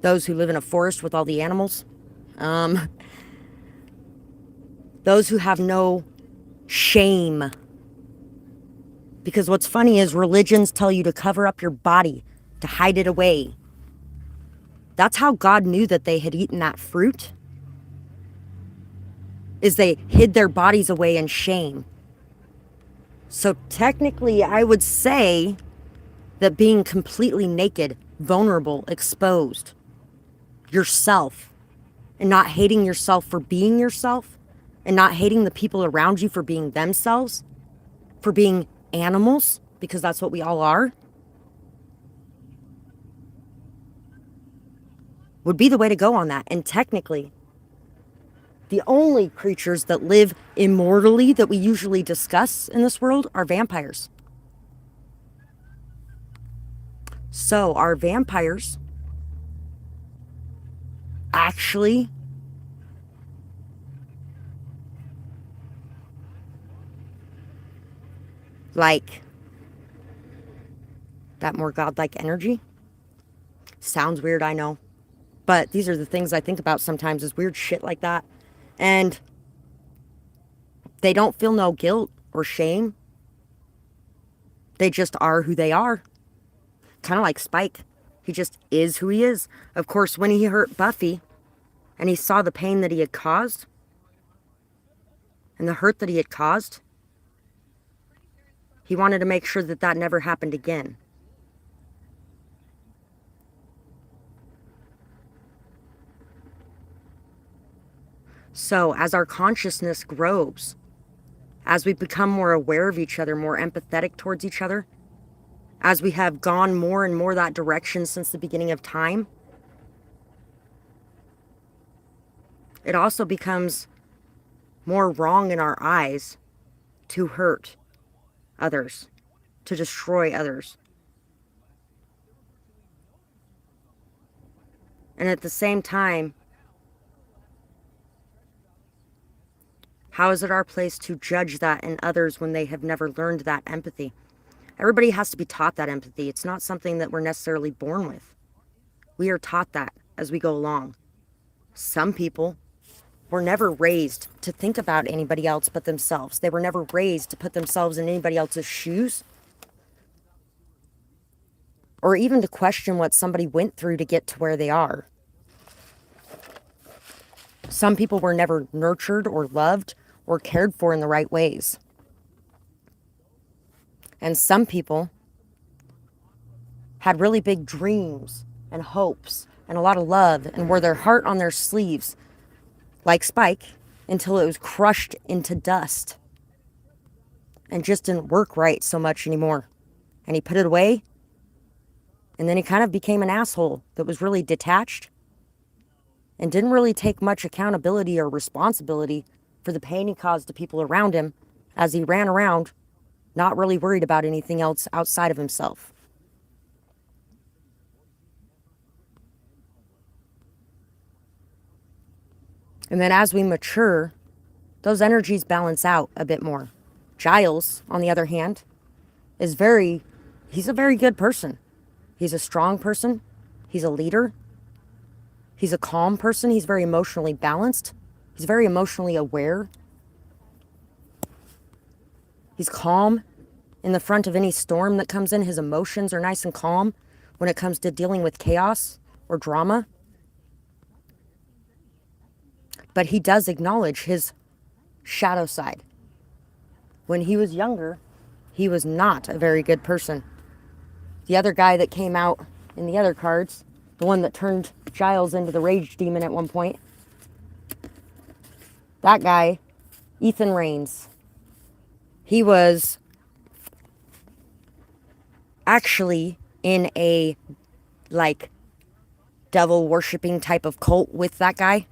Those who live in a forest with all the animals. Those who have no shame. Because what's funny is religions tell you to cover up your body, to hide it away. That's how God knew that they had eaten that fruit. Is they hid their bodies away in shame. So technically, I would say that being completely naked, vulnerable, exposed, yourself, and not hating yourself for being yourself, and not hating the people around you for being themselves, for being animals, because that's what we all are, would be the way to go on that. And technically, the only creatures that live immortally that we usually discuss in this world are vampires. So are vampires actually like that more godlike energy. Sounds weird, I know. But these are the things I think about sometimes, is weird shit like that. And they don't feel no guilt or shame. They just are who they are. Kind of like Spike. He just is who he is. Of course, when he hurt Buffy and he saw the pain that he had caused and the hurt that he had caused, he wanted to make sure that that never happened again. So as our consciousness grows, as we become more aware of each other, more empathetic towards each other, as we have gone more and more that direction since the beginning of time, it also becomes more wrong in our eyes to hurt others, to destroy others. And at the same time, how is it our place to judge that in others when they have never learned that empathy? Everybody has to be taught that empathy. It's not something that we're necessarily born with. We are taught that as we go along. Some people were never raised to think about anybody else but themselves. They were never raised to put themselves in anybody else's shoes, or even to question what somebody went through to get to where they are. Some people were never nurtured or loved or cared for in the right ways. And some people had really big dreams and hopes and a lot of love and wore their heart on their sleeves, like Spike, until it was crushed into dust and just didn't work right so much anymore. And he put it away, and then he kind of became an asshole that was really detached and didn't really take much accountability or responsibility for the pain he caused to people around him as he ran around, not really worried about anything else outside of himself. And then as we mature, those energies balance out a bit more. Giles, on the other hand, he's a very good person. He's a strong person. He's a leader. He's a calm person. He's very emotionally balanced. He's very emotionally aware. He's calm in the front of any storm that comes in. His emotions are nice and calm when it comes to dealing with chaos or drama. But he does acknowledge his shadow side. When he was younger, he was not a very good person. The other guy that came out in the other cards, the one that turned Giles into the rage demon at one point, that guy, Ethan Rains, he was actually in a devil worshipping type of cult with that guy,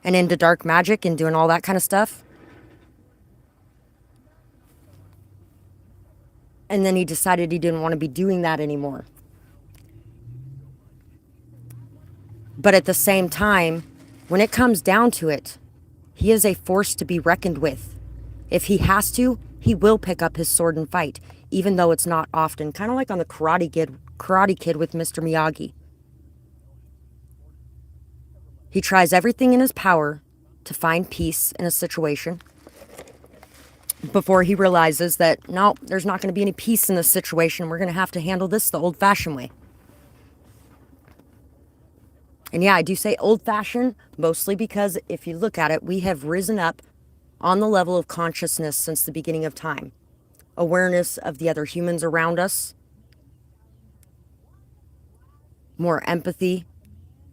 and into dark magic and doing all that kind of stuff. And then he decided he didn't want to be doing that anymore. But at the same time, when it comes down to it, he is a force to be reckoned with. If he has to, he will pick up his sword and fight, even though it's not often. Kind of like on the Karate Kid with Mr. Miyagi. He tries everything in his power to find peace in a situation before he realizes that, no, there's not going to be any peace in this situation. We're going to have to handle this the old-fashioned way. And yeah, I do say old-fashioned mostly because if you look at it, we have risen up on the level of consciousness since the beginning of time. Awareness of the other humans around us. More empathy.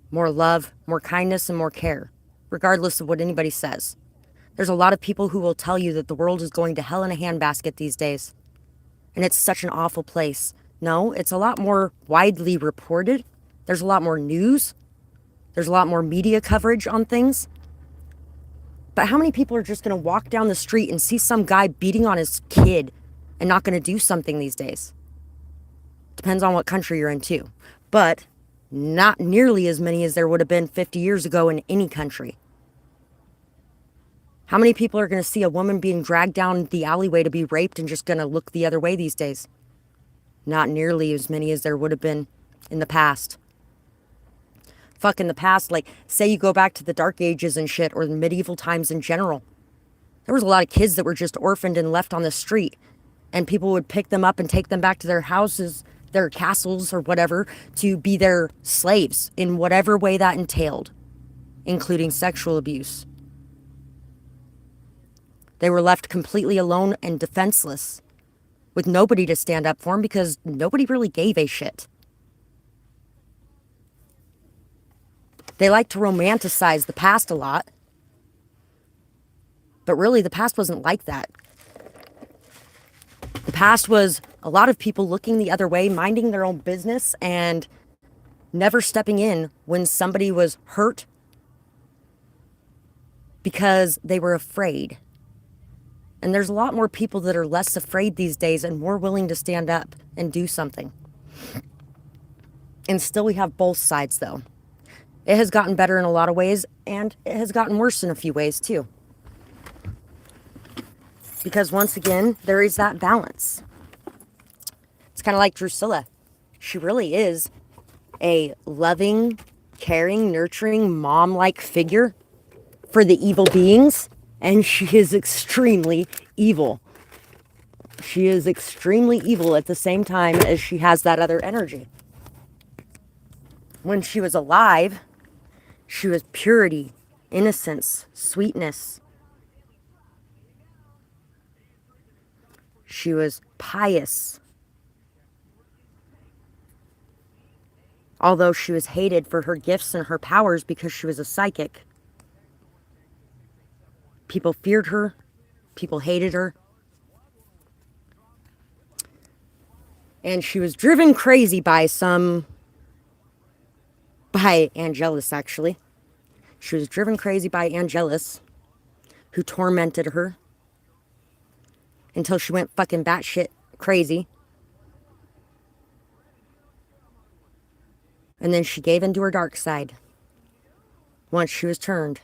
More love, more kindness, and more care, regardless of what anybody says. There's a lot of people who will tell you that the world is going to hell in a handbasket these days. And it's such an awful place. No, it's a lot more widely reported. There's a lot more news. There's a lot more media coverage on things. But how many people are just going to walk down the street and see some guy beating on his kid and not going to do something these days? Depends on what country you're in too. But not nearly as many as there would have been 50 years ago in any country. How many people are going to see a woman being dragged down the alleyway to be raped and just going to look the other way these days? Not nearly as many as there would have been in the past. Fuck, in the past, like, say you go back to the Dark Ages and shit, or the medieval times in general. There was a lot of kids that were just orphaned and left on the street. And people would pick them up and take them back to their houses, their castles, or whatever, to be their slaves in whatever way that entailed, including sexual abuse. They were left completely alone and defenseless, with nobody to stand up for them because nobody really gave a shit. They like to romanticize the past a lot, but really the past wasn't like that. The past was a lot of people looking the other way, minding their own business, and never stepping in when somebody was hurt because they were afraid. And there's a lot more people that are less afraid these days and more willing to stand up and do something. And still we have both sides, though. It has gotten better in a lot of ways, and it has gotten worse in a few ways, too. Because once again, there is that balance. It's kind of like Drusilla. She really is a loving, caring, nurturing, mom-like figure for the evil beings. And she is extremely evil. She is extremely evil at the same time as she has that other energy. When she was alive, she was purity, innocence, sweetness. She was pious. Although she was hated for her gifts and her powers because she was a psychic. People feared her. People hated her. And she was driven crazy by Angelus, actually. She was driven crazy by Angelus, who tormented her until she went fucking batshit crazy. And then she gave into her dark side once she was turned.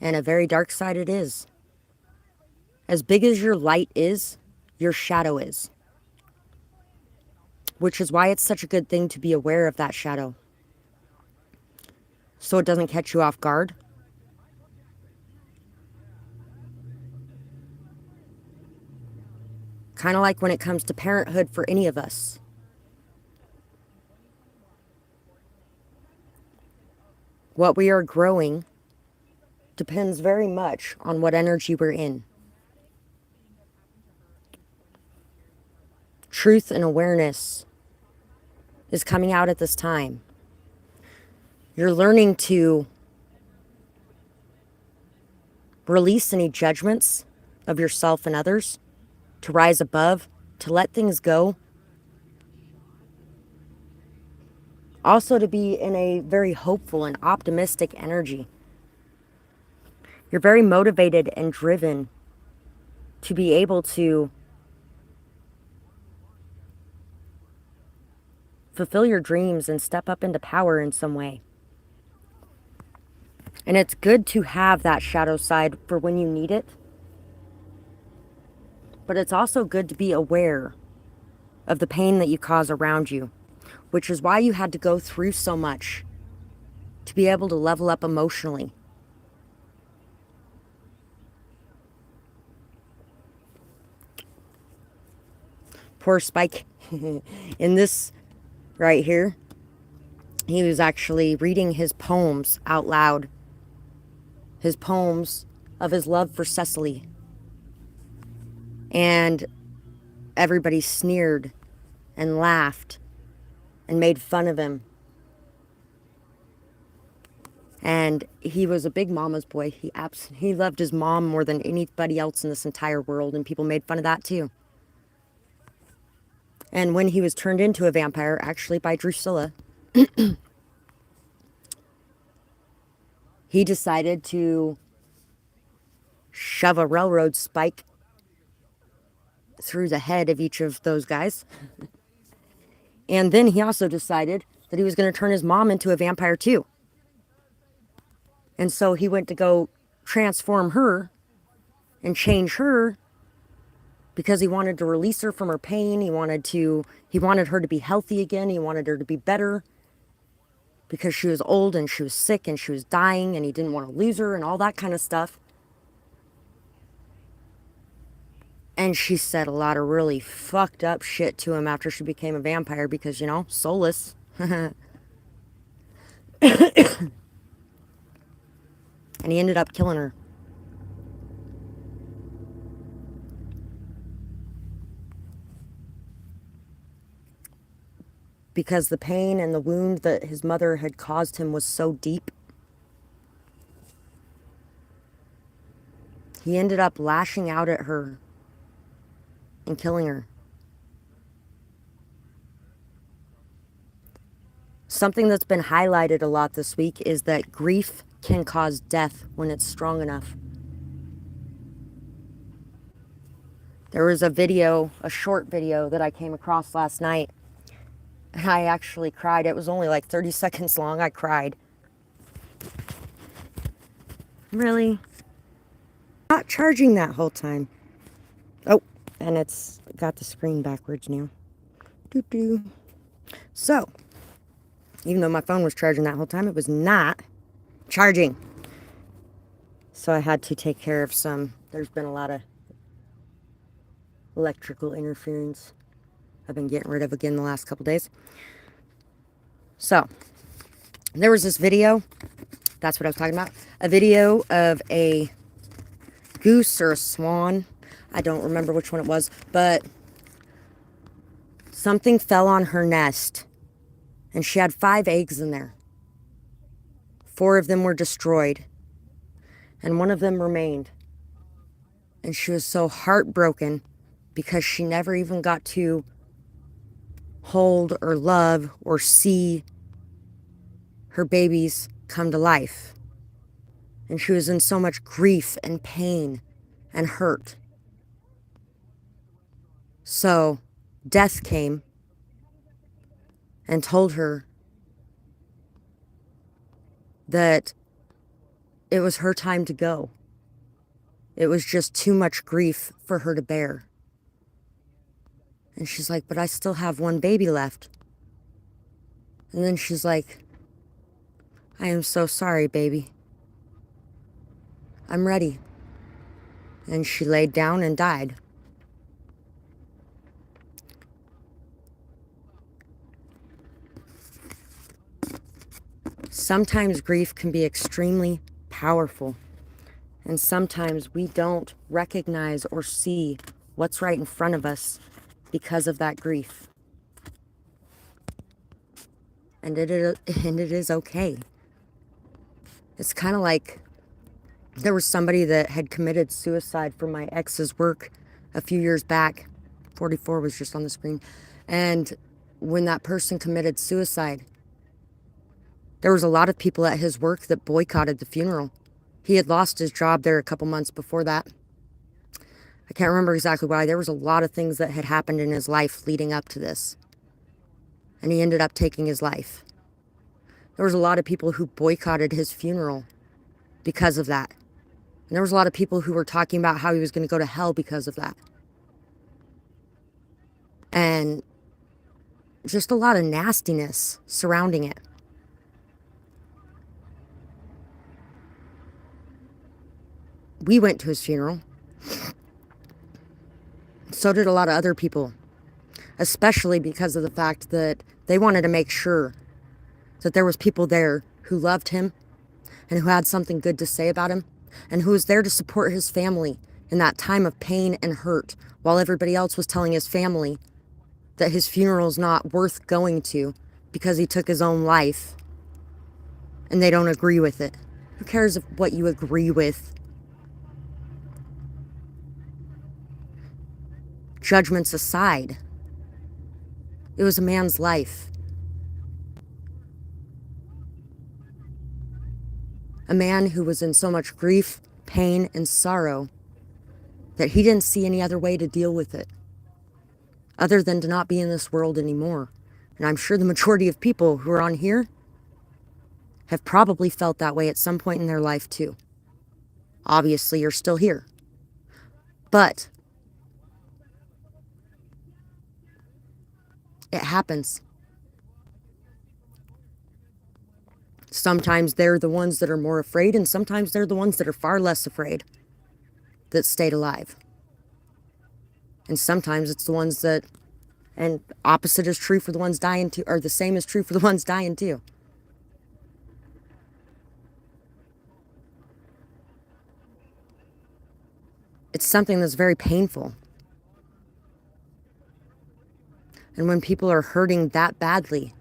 And a very dark side it is. As big as your light is, your shadow is. Which is why it's such a good thing to be aware of that shadow. So it doesn't catch you off guard. Kind of like when it comes to parenthood for any of us. What we are growing depends very much on what energy we're in. Truth and awareness is coming out at this time. You're learning to release any judgments of yourself and others, to rise above, to let things go. Also to be in a very hopeful and optimistic energy. You're very motivated and driven to be able to fulfill your dreams and step up into power in some way. And it's good to have that shadow side for when you need it. But it's also good to be aware of the pain that you cause around you, which is why you had to go through so much to be able to level up emotionally. Poor Spike. In this right here, he was actually reading his poems out loud. His poems of his love for Cecily. And everybody sneered and laughed and made fun of him. And he was a big mama's boy. He loved his mom more than anybody else in this entire world, and people made fun of that too. And when he was turned into a vampire, actually by Drusilla, he decided to shove a railroad spike through the head of each of those guys. And then he also decided that he was going to turn his mom into a vampire too. And so he went to go transform her and change her because he wanted to release her from her pain. He wanted her to be healthy again. He wanted her to be better because she was old and she was sick and she was dying and he didn't want to lose her and all that kind of stuff. And she said a lot of really fucked up shit to him after she became a vampire because, you know, soulless. And he ended up killing her. Because the pain and the wound that his mother had caused him was so deep. He ended up lashing out at her and killing her. Something that's been highlighted a lot this week is that grief can cause death when it's strong enough. There was a video, a short video that I came across last night. And I actually cried. It was only like 30 seconds long. I cried. Really? Not charging that whole time. Oh, and it's got the screen backwards now. Doo-doo. So, even though my phone was charging that whole time, it was not charging. So I had to take care of there's been a lot of electrical interference I've been getting rid of again the last couple days. So, there was this video. That's what I was talking about. A video of a goose or a swan. I don't remember which one it was, but something fell on her nest. And she had 5 eggs in there. 4 of them were destroyed. And 1 of them remained. And she was so heartbroken because she never even got to hold or love or see her babies come to life. And she was in so much grief and pain and hurt. So death came and told her that it was her time to go. It was just too much grief for her to bear. And she's like, but I still have 1 baby left. And then she's like, I am so sorry, baby. I'm ready. And she laid down and died. Sometimes grief can be extremely powerful. And sometimes we don't recognize or see what's right in front of us because of that grief. And it is okay. It's kind of like there was somebody that had committed suicide from my ex's work a few years back. 44 was just on the screen. And when that person committed suicide, there was a lot of people at his work that boycotted the funeral. He had lost his job there a couple months before that. I can't remember exactly why. There was a lot of things that had happened in his life leading up to this. And he ended up taking his life. There was a lot of people who boycotted his funeral because of that. And there was a lot of people who were talking about how he was going to go to hell because of that. And just a lot of nastiness surrounding it. We went to his funeral. So did a lot of other people, especially because of the fact that they wanted to make sure that there was people there who loved him and who had something good to say about him and who was there to support his family in that time of pain and hurt, while everybody else was telling his family that his funeral's not worth going to because he took his own life and they don't agree with it. Who cares what you agree with? Judgments aside, it was a man's life. A man who was in so much grief, pain, and sorrow that he didn't see any other way to deal with it other than to not be in this world anymore. And I'm sure the majority of people who are on here have probably felt that way at some point in their life too. obviously you're still here. But it happens. Sometimes they're the ones that are more afraid, and sometimes they're the ones that are far less afraid that stayed alive. And sometimes it's the ones that, and opposite is true for the ones dying too, or the same is true for the ones dying too. It's something that's very painful. And when people are hurting that badly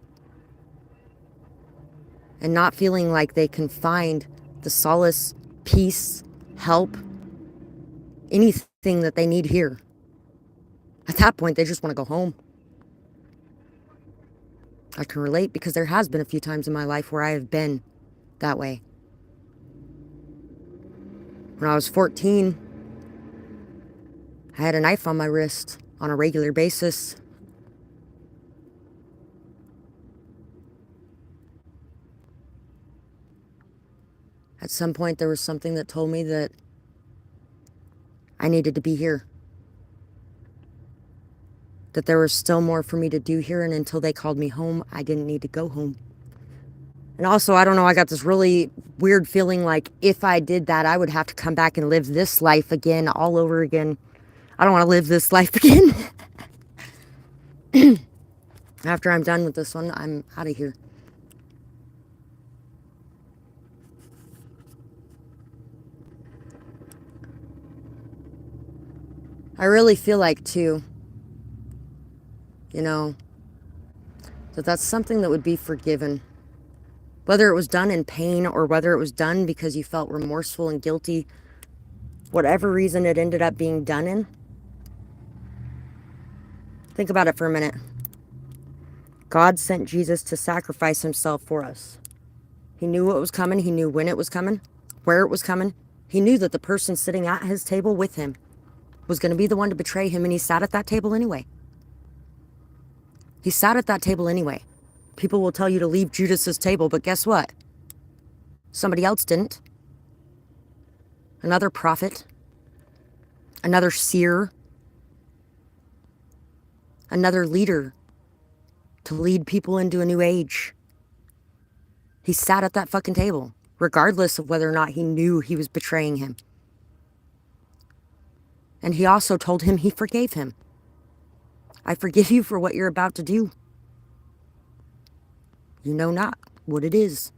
and not feeling like they can find the solace, peace, help, anything that they need here, at that point, they just want to go home. I can relate because there has been a few times in my life where I have been that way. When I was 14, I had a knife on my wrist on a regular basis. At some point, there was something that told me that I needed to be here. That there was still more for me to do here, and until they called me home, I didn't need to go home. And also, I don't know, I got this really weird feeling like if I did that, I would have to come back and live this life again, all over again. I don't want to live this life again. After I'm done with this one, I'm out of here. I really feel like, too, you know, that that's something that would be forgiven. Whether it was done in pain or whether it was done because you felt remorseful and guilty, whatever reason it ended up being done in, think about it for a minute. God sent Jesus to sacrifice himself for us. He knew what was coming. He knew when it was coming, where it was coming. He knew that the person sitting at his table with him was going to be the one to betray him, and he sat at that table anyway. He sat at that table anyway. People will tell you to leave Judas's table, but guess what? Somebody else didn't. Another prophet, another seer, another leader to lead people into a new age. He sat at that fucking table, regardless of whether or not he knew he was betraying him. And he also told him he forgave him. I forgive you for what you're about to do. You know not what it is.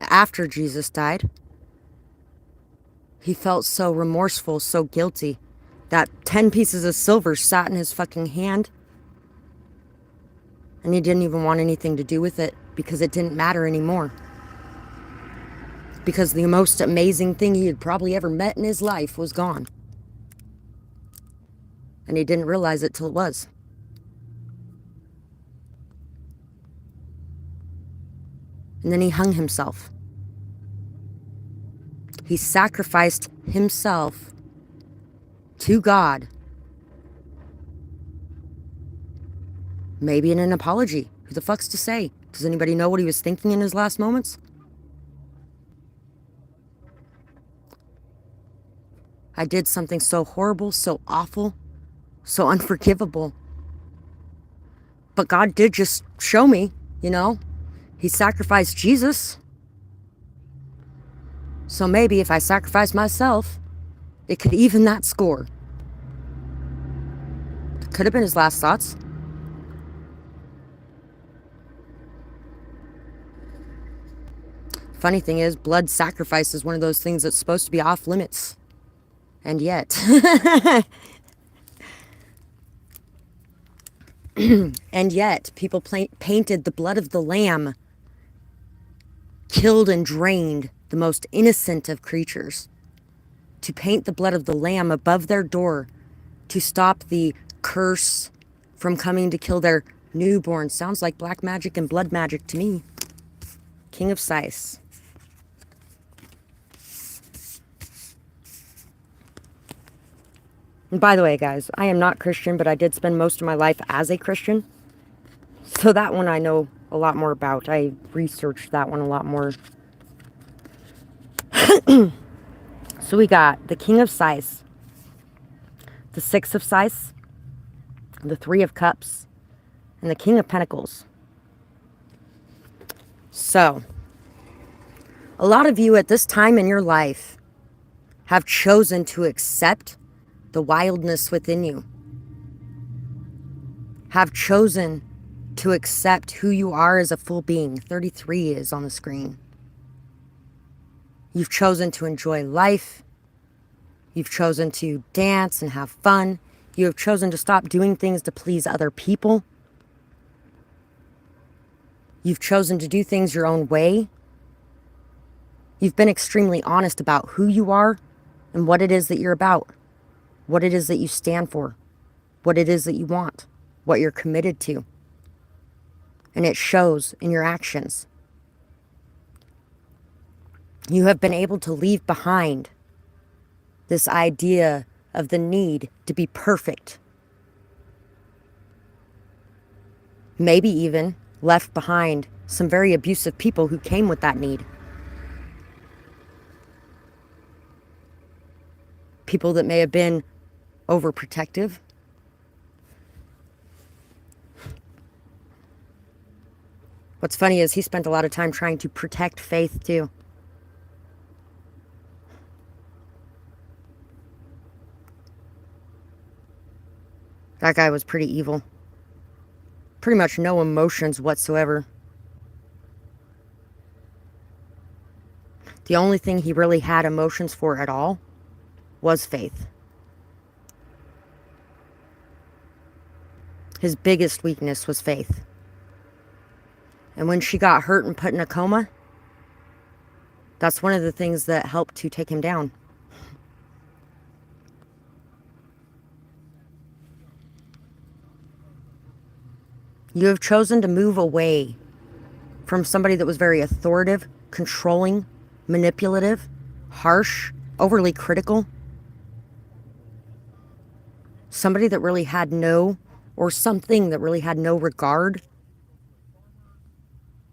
After Jesus died, he felt so remorseful, so guilty, that 10 pieces of silver sat in his fucking hand. And he didn't even want anything to do with it because it didn't matter anymore. Because the most amazing thing he had probably ever met in his life was gone. And he didn't realize it till it was. And then he hung himself. He sacrificed himself to God. Maybe in an apology. Who the fuck's to say? Does anybody know what he was thinking in his last moments? I did something so horrible, so awful, so unforgivable. But God did just show me, you know, he sacrificed Jesus. So maybe if I sacrifice myself, it could even that score. It could have been his last thoughts. Funny thing is, blood sacrifice is one of those things that's supposed to be off limits. And yet. And yet, people painted the blood of the lamb, killed and drained the most innocent of creatures, to paint the blood of the lamb above their door to stop the curse from coming to kill their newborn. Sounds like black magic and blood magic to me. King of Sice. And by the way, guys, I am not Christian, but I did spend most of my life as a Christian. So that one I know a lot more about. I researched that one a lot more. So we got the King of Scythes, the Six of Scythes, the Three of Cups, and the King of Pentacles. So, a lot of you at this time in your life have chosen to accept the wildness within you. Have chosen to accept who you are as a full being. 33 is on the screen. You've chosen to enjoy life. You've chosen to dance and have fun. You have chosen to stop doing things to please other people. You've chosen to do things your own way. You've been extremely honest about who you are and what it is that you're about, what it is that you stand for, what it is that you want, what you're committed to. And it shows in your actions. You have been able to leave behind this idea of the need to be perfect. Maybe even left behind some very abusive people who came with that need. People that may have been overprotective. What's funny is he spent a lot of time trying to protect Faith too. That guy was pretty evil. Pretty much no emotions whatsoever. The only thing he really had emotions for at all was Faith. His biggest weakness was Faith. And when she got hurt and put in a coma, that's one of the things that helped to take him down. You have chosen to move away from somebody that was very authoritative, controlling, manipulative, harsh, overly critical. Somebody that really had no, or something that really had no regard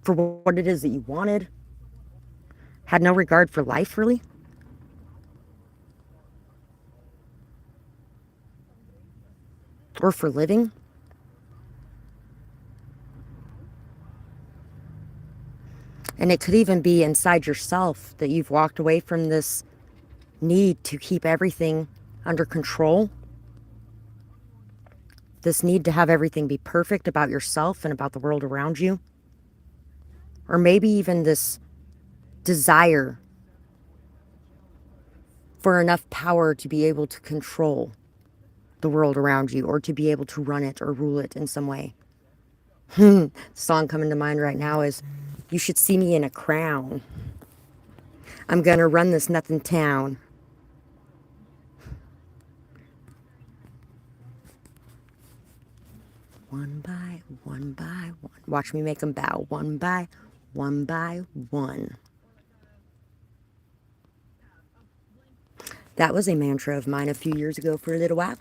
for what it is that you wanted. Had no regard for life, really. Or for living. And it could even be inside yourself that you've walked away from this need to keep everything under control. This need to have everything be perfect about yourself and about the world around you. Or maybe even this desire for enough power to be able to control the world around you, or to be able to run it or rule it in some way. The song coming to mind right now is, "You should see me in a crown. I'm gonna run this nothing town." One by one by one. Watch me make them bow. One by one by one. That was a mantra of mine a few years ago for a little while.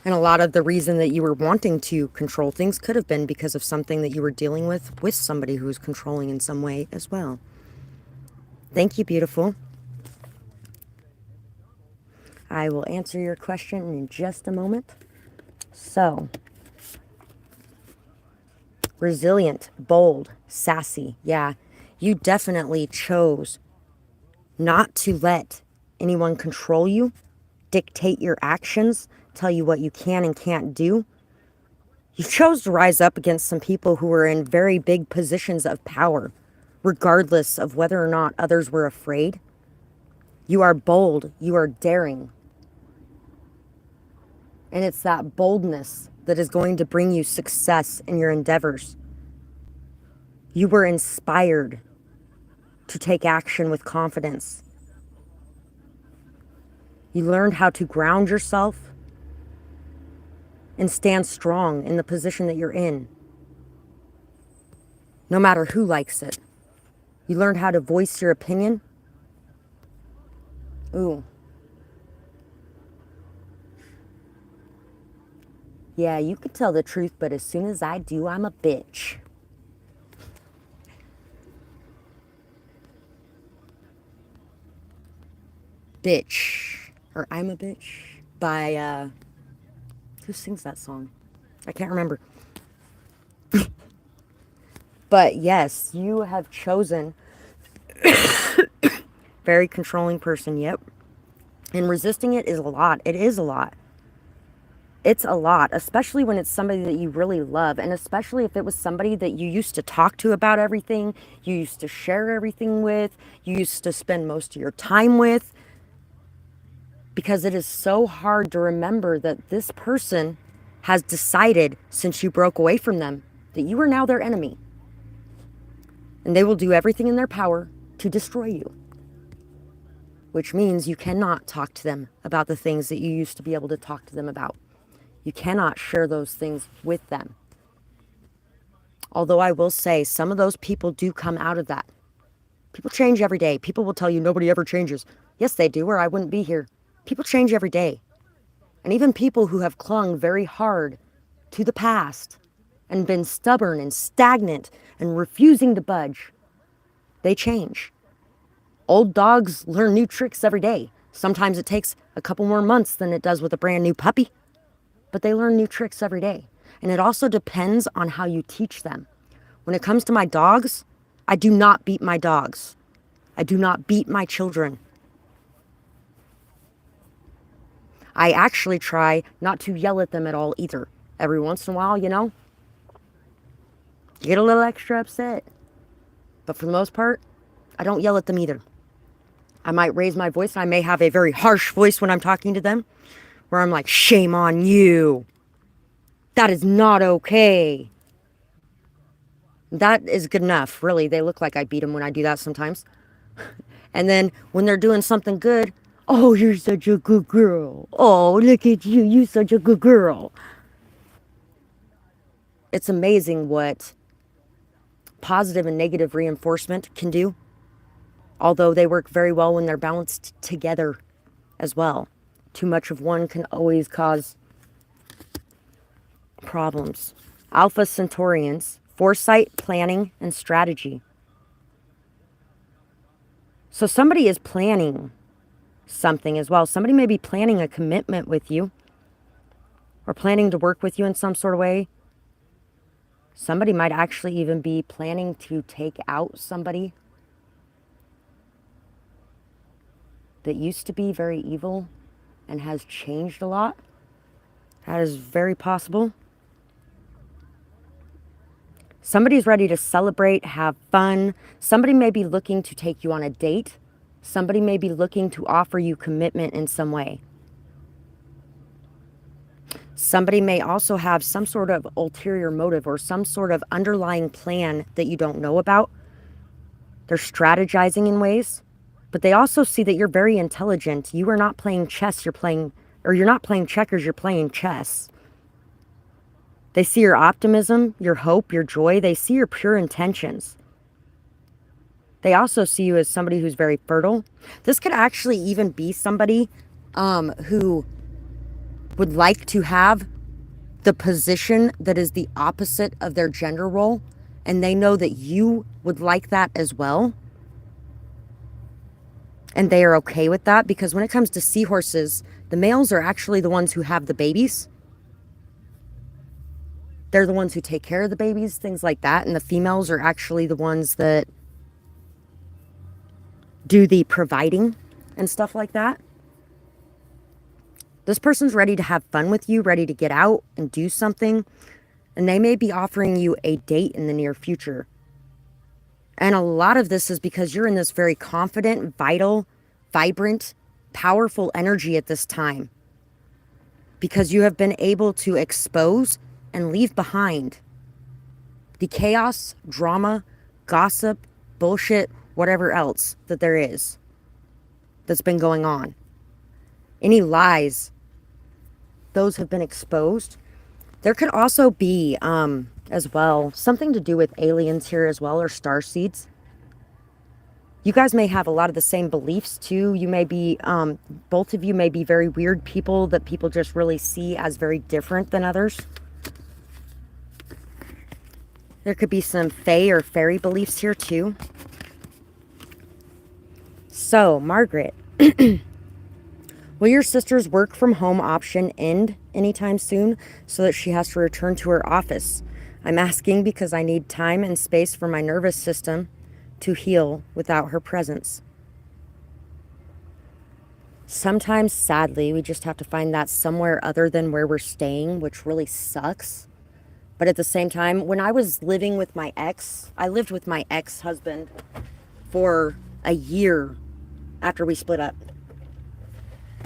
And a lot of the reason that you were wanting to control things could have been because of something that you were dealing with somebody who was controlling in some way as well. Thank you, beautiful. I will answer your question in just a moment. So, resilient, bold, sassy. Yeah, you definitely chose not to let anyone control you, dictate your actions, tell you what you can and can't do. You chose to rise up against some people who were in very big positions of power, regardless of whether or not others were afraid. You are bold. You are daring. And it's that boldness that is going to bring you success in your endeavors. You were inspired to take action with confidence. You learned how to ground yourself and stand strong in the position that you're in, no matter who likes it. You learned how to voice your opinion. Ooh. Yeah, you could tell the truth, but as soon as I do, I'm a bitch. Bitch. Or I'm a bitch. By, who sings that song? I can't remember. But yes, you have chosen very controlling person, yep. And resisting it is a lot. It is a lot. It's a lot, especially when it's somebody that you really love, and especially if it was somebody that you used to talk to about everything, you used to share everything with, you used to spend most of your time with, because it is so hard to remember that this person has decided since you broke away from them that you are now their enemy. And they will do everything in their power to destroy you, which means you cannot talk to them about the things that you used to be able to talk to them about. You cannot share those things with them. Although I will say some of those people do come out of that. People change every day. People will tell you nobody ever changes. Yes, they do, or I wouldn't be here. People change every day. And even people who have clung very hard to the past and been stubborn and stagnant and refusing to budge, they change. Old dogs learn new tricks every day. Sometimes it takes a couple more months than it does with a brand new puppy, but they learn new tricks every day. And it also depends on how you teach them. When it comes to my dogs, I do not beat my dogs. I do not beat my children. I actually try not to yell at them at all either. Every once in a while, you know, you get a little extra upset. But for the most part, I don't yell at them either. I might raise my voice, and I may have a very harsh voice when I'm talking to them, where I'm like, shame on you. That is not okay. That is good enough, really. They look like I beat them when I do that sometimes. And then when they're doing something good, oh, you're such a good girl. Oh, look at you. You're such a good girl. It's amazing what positive and negative reinforcement can do. Although they work very well when they're balanced together as well. Too much of one can always cause problems. Alpha Centaurians, foresight, planning, and strategy. So somebody is planning something as well. Somebody may be planning a commitment with you or planning to work with you in some sort of way. Somebody might actually even be planning to take out somebody that used to be very evil and has changed a lot. That is very possible. Somebody's ready to celebrate, have fun. Somebody may be looking to take you on a date. Somebody may be looking to offer you commitment in some way. Somebody may also have some sort of ulterior motive or some sort of underlying plan that you don't know about. They're strategizing in ways, but they also see that you're very intelligent. You are not playing chess, you're not playing checkers, you're playing chess. They see your optimism, your hope, your joy. They see your pure intentions. They also see you as somebody who's very fertile. This could actually even be somebody who would like to have the position that is the opposite of their gender role, and they know that you would like that as well. And they are okay with that, because when it comes to seahorses, the males are actually the ones who have the babies. They're the ones who take care of the babies, things like that. And the females are actually the ones that do the providing and stuff like that. This person's ready to have fun with you, ready to get out and do something. And they may be offering you a date in the near future. And a lot of this is because you're in this very confident, vital, vibrant, powerful energy at this time. Because you have been able to expose and leave behind the chaos, drama, gossip, bullshit, whatever else that there is that's been going on. Any lies, those have been exposed. There could also be, as well, something to do with aliens here as well, or star seeds. You guys may have a lot of the same beliefs too. You may be, both of you may be very weird people that people just really see as very different than others. There could be some fae or fairy beliefs here too. So, Margaret, will your sister's work from home option end anytime soon so that she has to return to her office? I'm asking because I need time and space for my nervous system to heal without her presence. Sometimes, sadly, we just have to find that somewhere other than where we're staying, which really sucks. But at the same time, when I was living with my ex, I lived with my ex-husband for a year after we split up.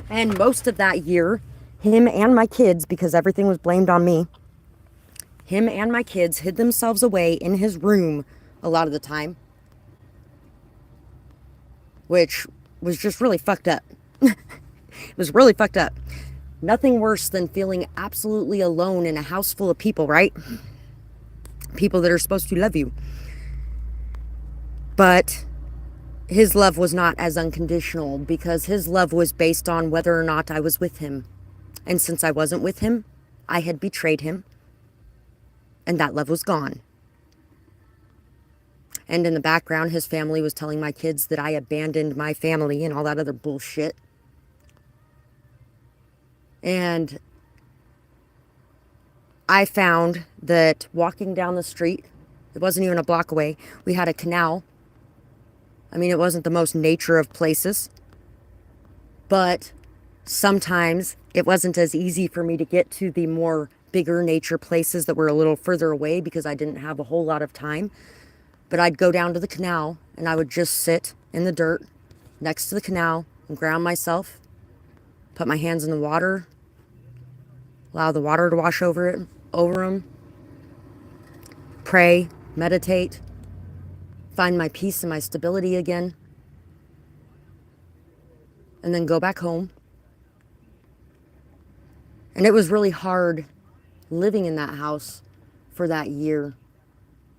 And most of that year, him and my kids, because everything was blamed on me, him and my kids hid themselves away in his room a lot of the time, which was just really fucked up. It was really fucked up. Nothing worse than feeling absolutely alone in a house full of people, right? People that are supposed to love you. But his love was not as unconditional because his love was based on whether or not I was with him. And since I wasn't with him, I had betrayed him. And that love was gone. And in the background, his family was telling my kids that I abandoned my family and all that other bullshit. And I found that walking down the street, it wasn't even a block away, we had a canal. I mean, it wasn't the most nature of places, but sometimes it wasn't as easy for me to get to the more bigger nature places that were a little further away because I didn't have a whole lot of time. But I'd go down to the canal and I would just sit in the dirt next to the canal and ground myself, put my hands in the water, allow the water to wash over them, pray, meditate, find my peace and my stability again, and then go back home. And it was really hard living in that house for that year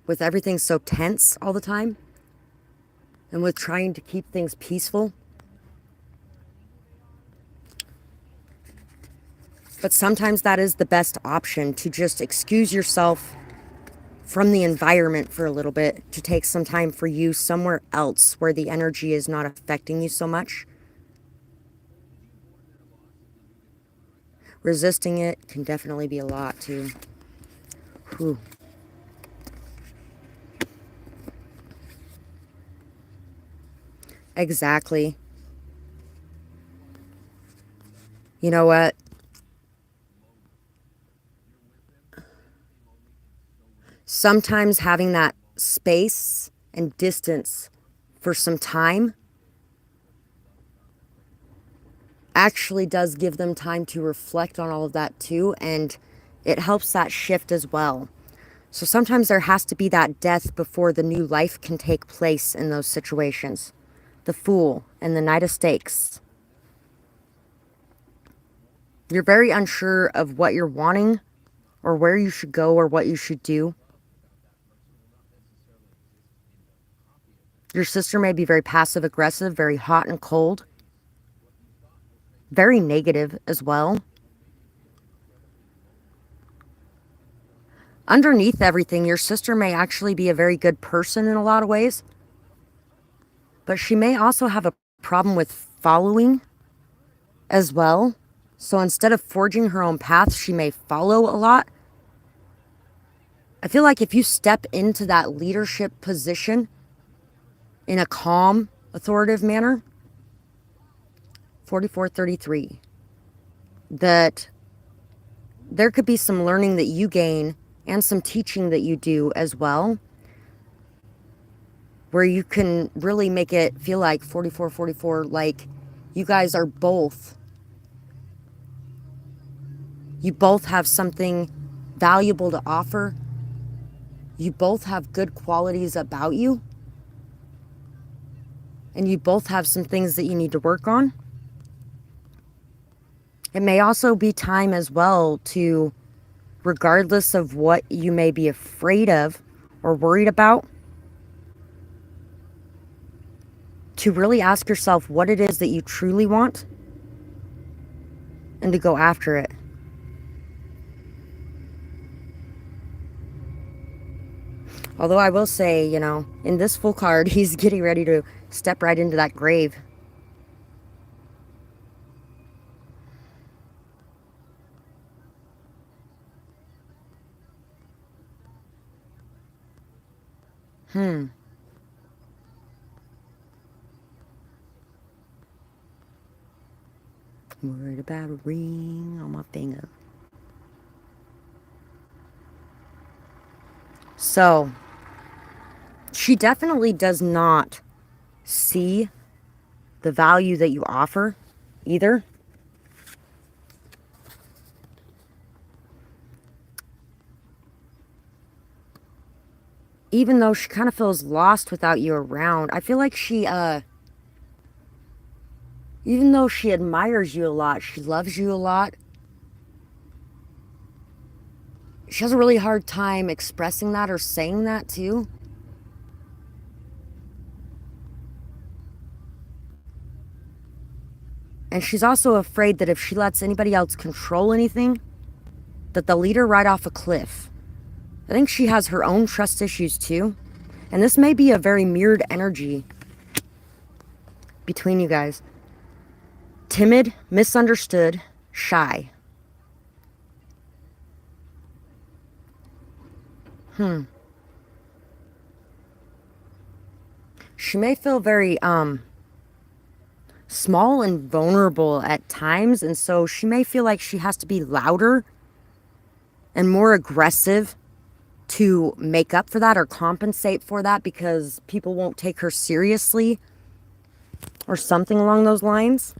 with everything so tense all the time and with trying to keep things peaceful. But sometimes that is the best option, to just excuse yourself from the environment for a little bit, to take some time for you somewhere else where the energy is not affecting you so much. Resisting it can definitely be a lot too. Whew. Exactly. You know what? Sometimes having that space and distance for some time actually does give them time to reflect on all of that too, and it helps that shift as well. So sometimes there has to be that death before the new life can take place in those situations. The Fool and the Knight of Stakes. You're very unsure of what you're wanting or where you should go or what you should do. Your sister may be very passive aggressive, very hot and cold, very negative as well. Underneath everything, your sister may actually be a very good person in a lot of ways, but she may also have a problem with following as well. So instead of forging her own path, she may follow a lot. I feel like if you step into that leadership position in a calm, authoritative manner, 4433, that there could be some learning that you gain and some teaching that you do as well, where you can really make it feel like 4444, like you guys are both, you both have something valuable to offer. You both have good qualities about you. And you both have some things that you need to work on. It may also be time as well to, regardless of what you may be afraid of or worried about, to really ask yourself what it is that you truly want and to go after it. Although I will say, you know, in this full card, he's getting ready to step right into that grave. Worried about a ring on my finger. So, she definitely does not see the value that you offer either. Even though she kind of feels lost without you around, I feel like she, even though she admires you a lot, she loves you a lot, she has a really hard time expressing that or saying that too. And she's also afraid that if she lets anybody else control anything, that they'll lead her right off a cliff. I think she has her own trust issues too. And this may be a very mirrored energy between you guys. Timid, misunderstood, shy. She may feel very small and vulnerable at times, and so she may feel like she has to be louder and more aggressive to make up for that or compensate for that because people won't take her seriously or something along those lines.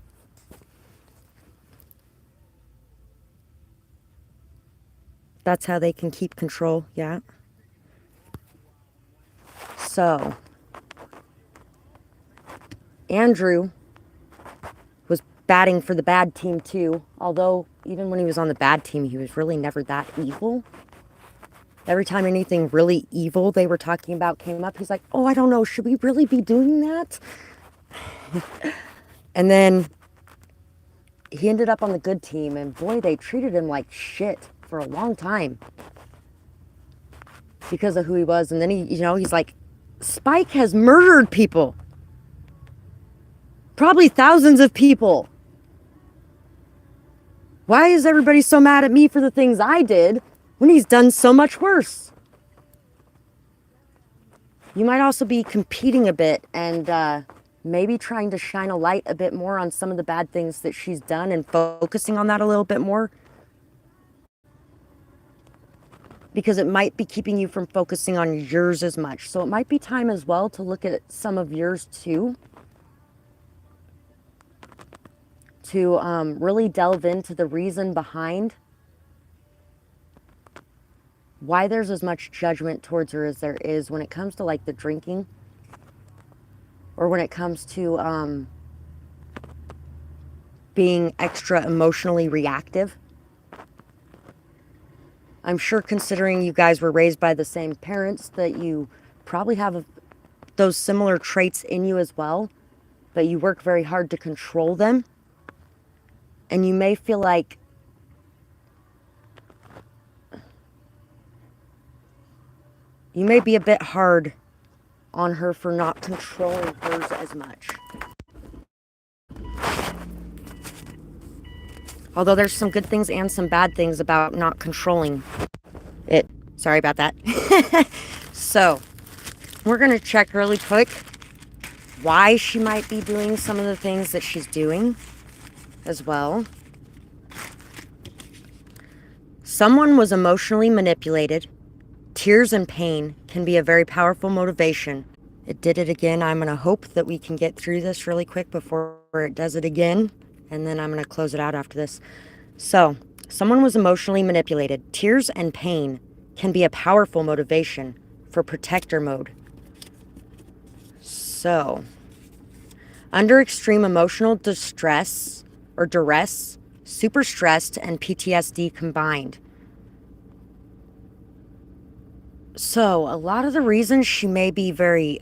That's how they can keep control, yeah. So, Andrew was batting for the bad team too, although even when he was on the bad team, he was really never that evil. Every time anything really evil they were talking about came up, he's like, oh, I don't know, should we really be doing that? And then he ended up on the good team, and boy, they treated him like shit for a long time because of who he was. And then he's like, Spike has murdered people. Probably thousands of people. Why is everybody so mad at me for the things I did when he's done so much worse? You might also be competing a bit and maybe trying to shine a light a bit more on some of the bad things that she's done and focusing on that a little bit more. Because it might be keeping you from focusing on yours as much. So it might be time as well to look at some of yours too. To really delve into the reason behind why there's as much judgment towards her as there is when it comes to like the drinking, or when it comes to being extra emotionally reactive. I'm sure, considering you guys were raised by the same parents, that you probably have those similar traits in you as well, but you work very hard to control them. And you may feel like you may be a bit hard on her for not controlling hers as much. Although there's some good things and some bad things about not controlling it. Sorry about that. So, we're going to check really quick why she might be doing some of the things that she's doing as well. Someone was emotionally manipulated. Tears and pain can be a very powerful motivation. It did it again. I'm going to hope that we can get through this really quick before it does it again. And then I'm going to close it out after this. So, someone was emotionally manipulated. Tears and pain can be a powerful motivation for protector mode. So, under extreme emotional distress or duress, super stressed, and PTSD combined. So, a lot of the reasons she may be very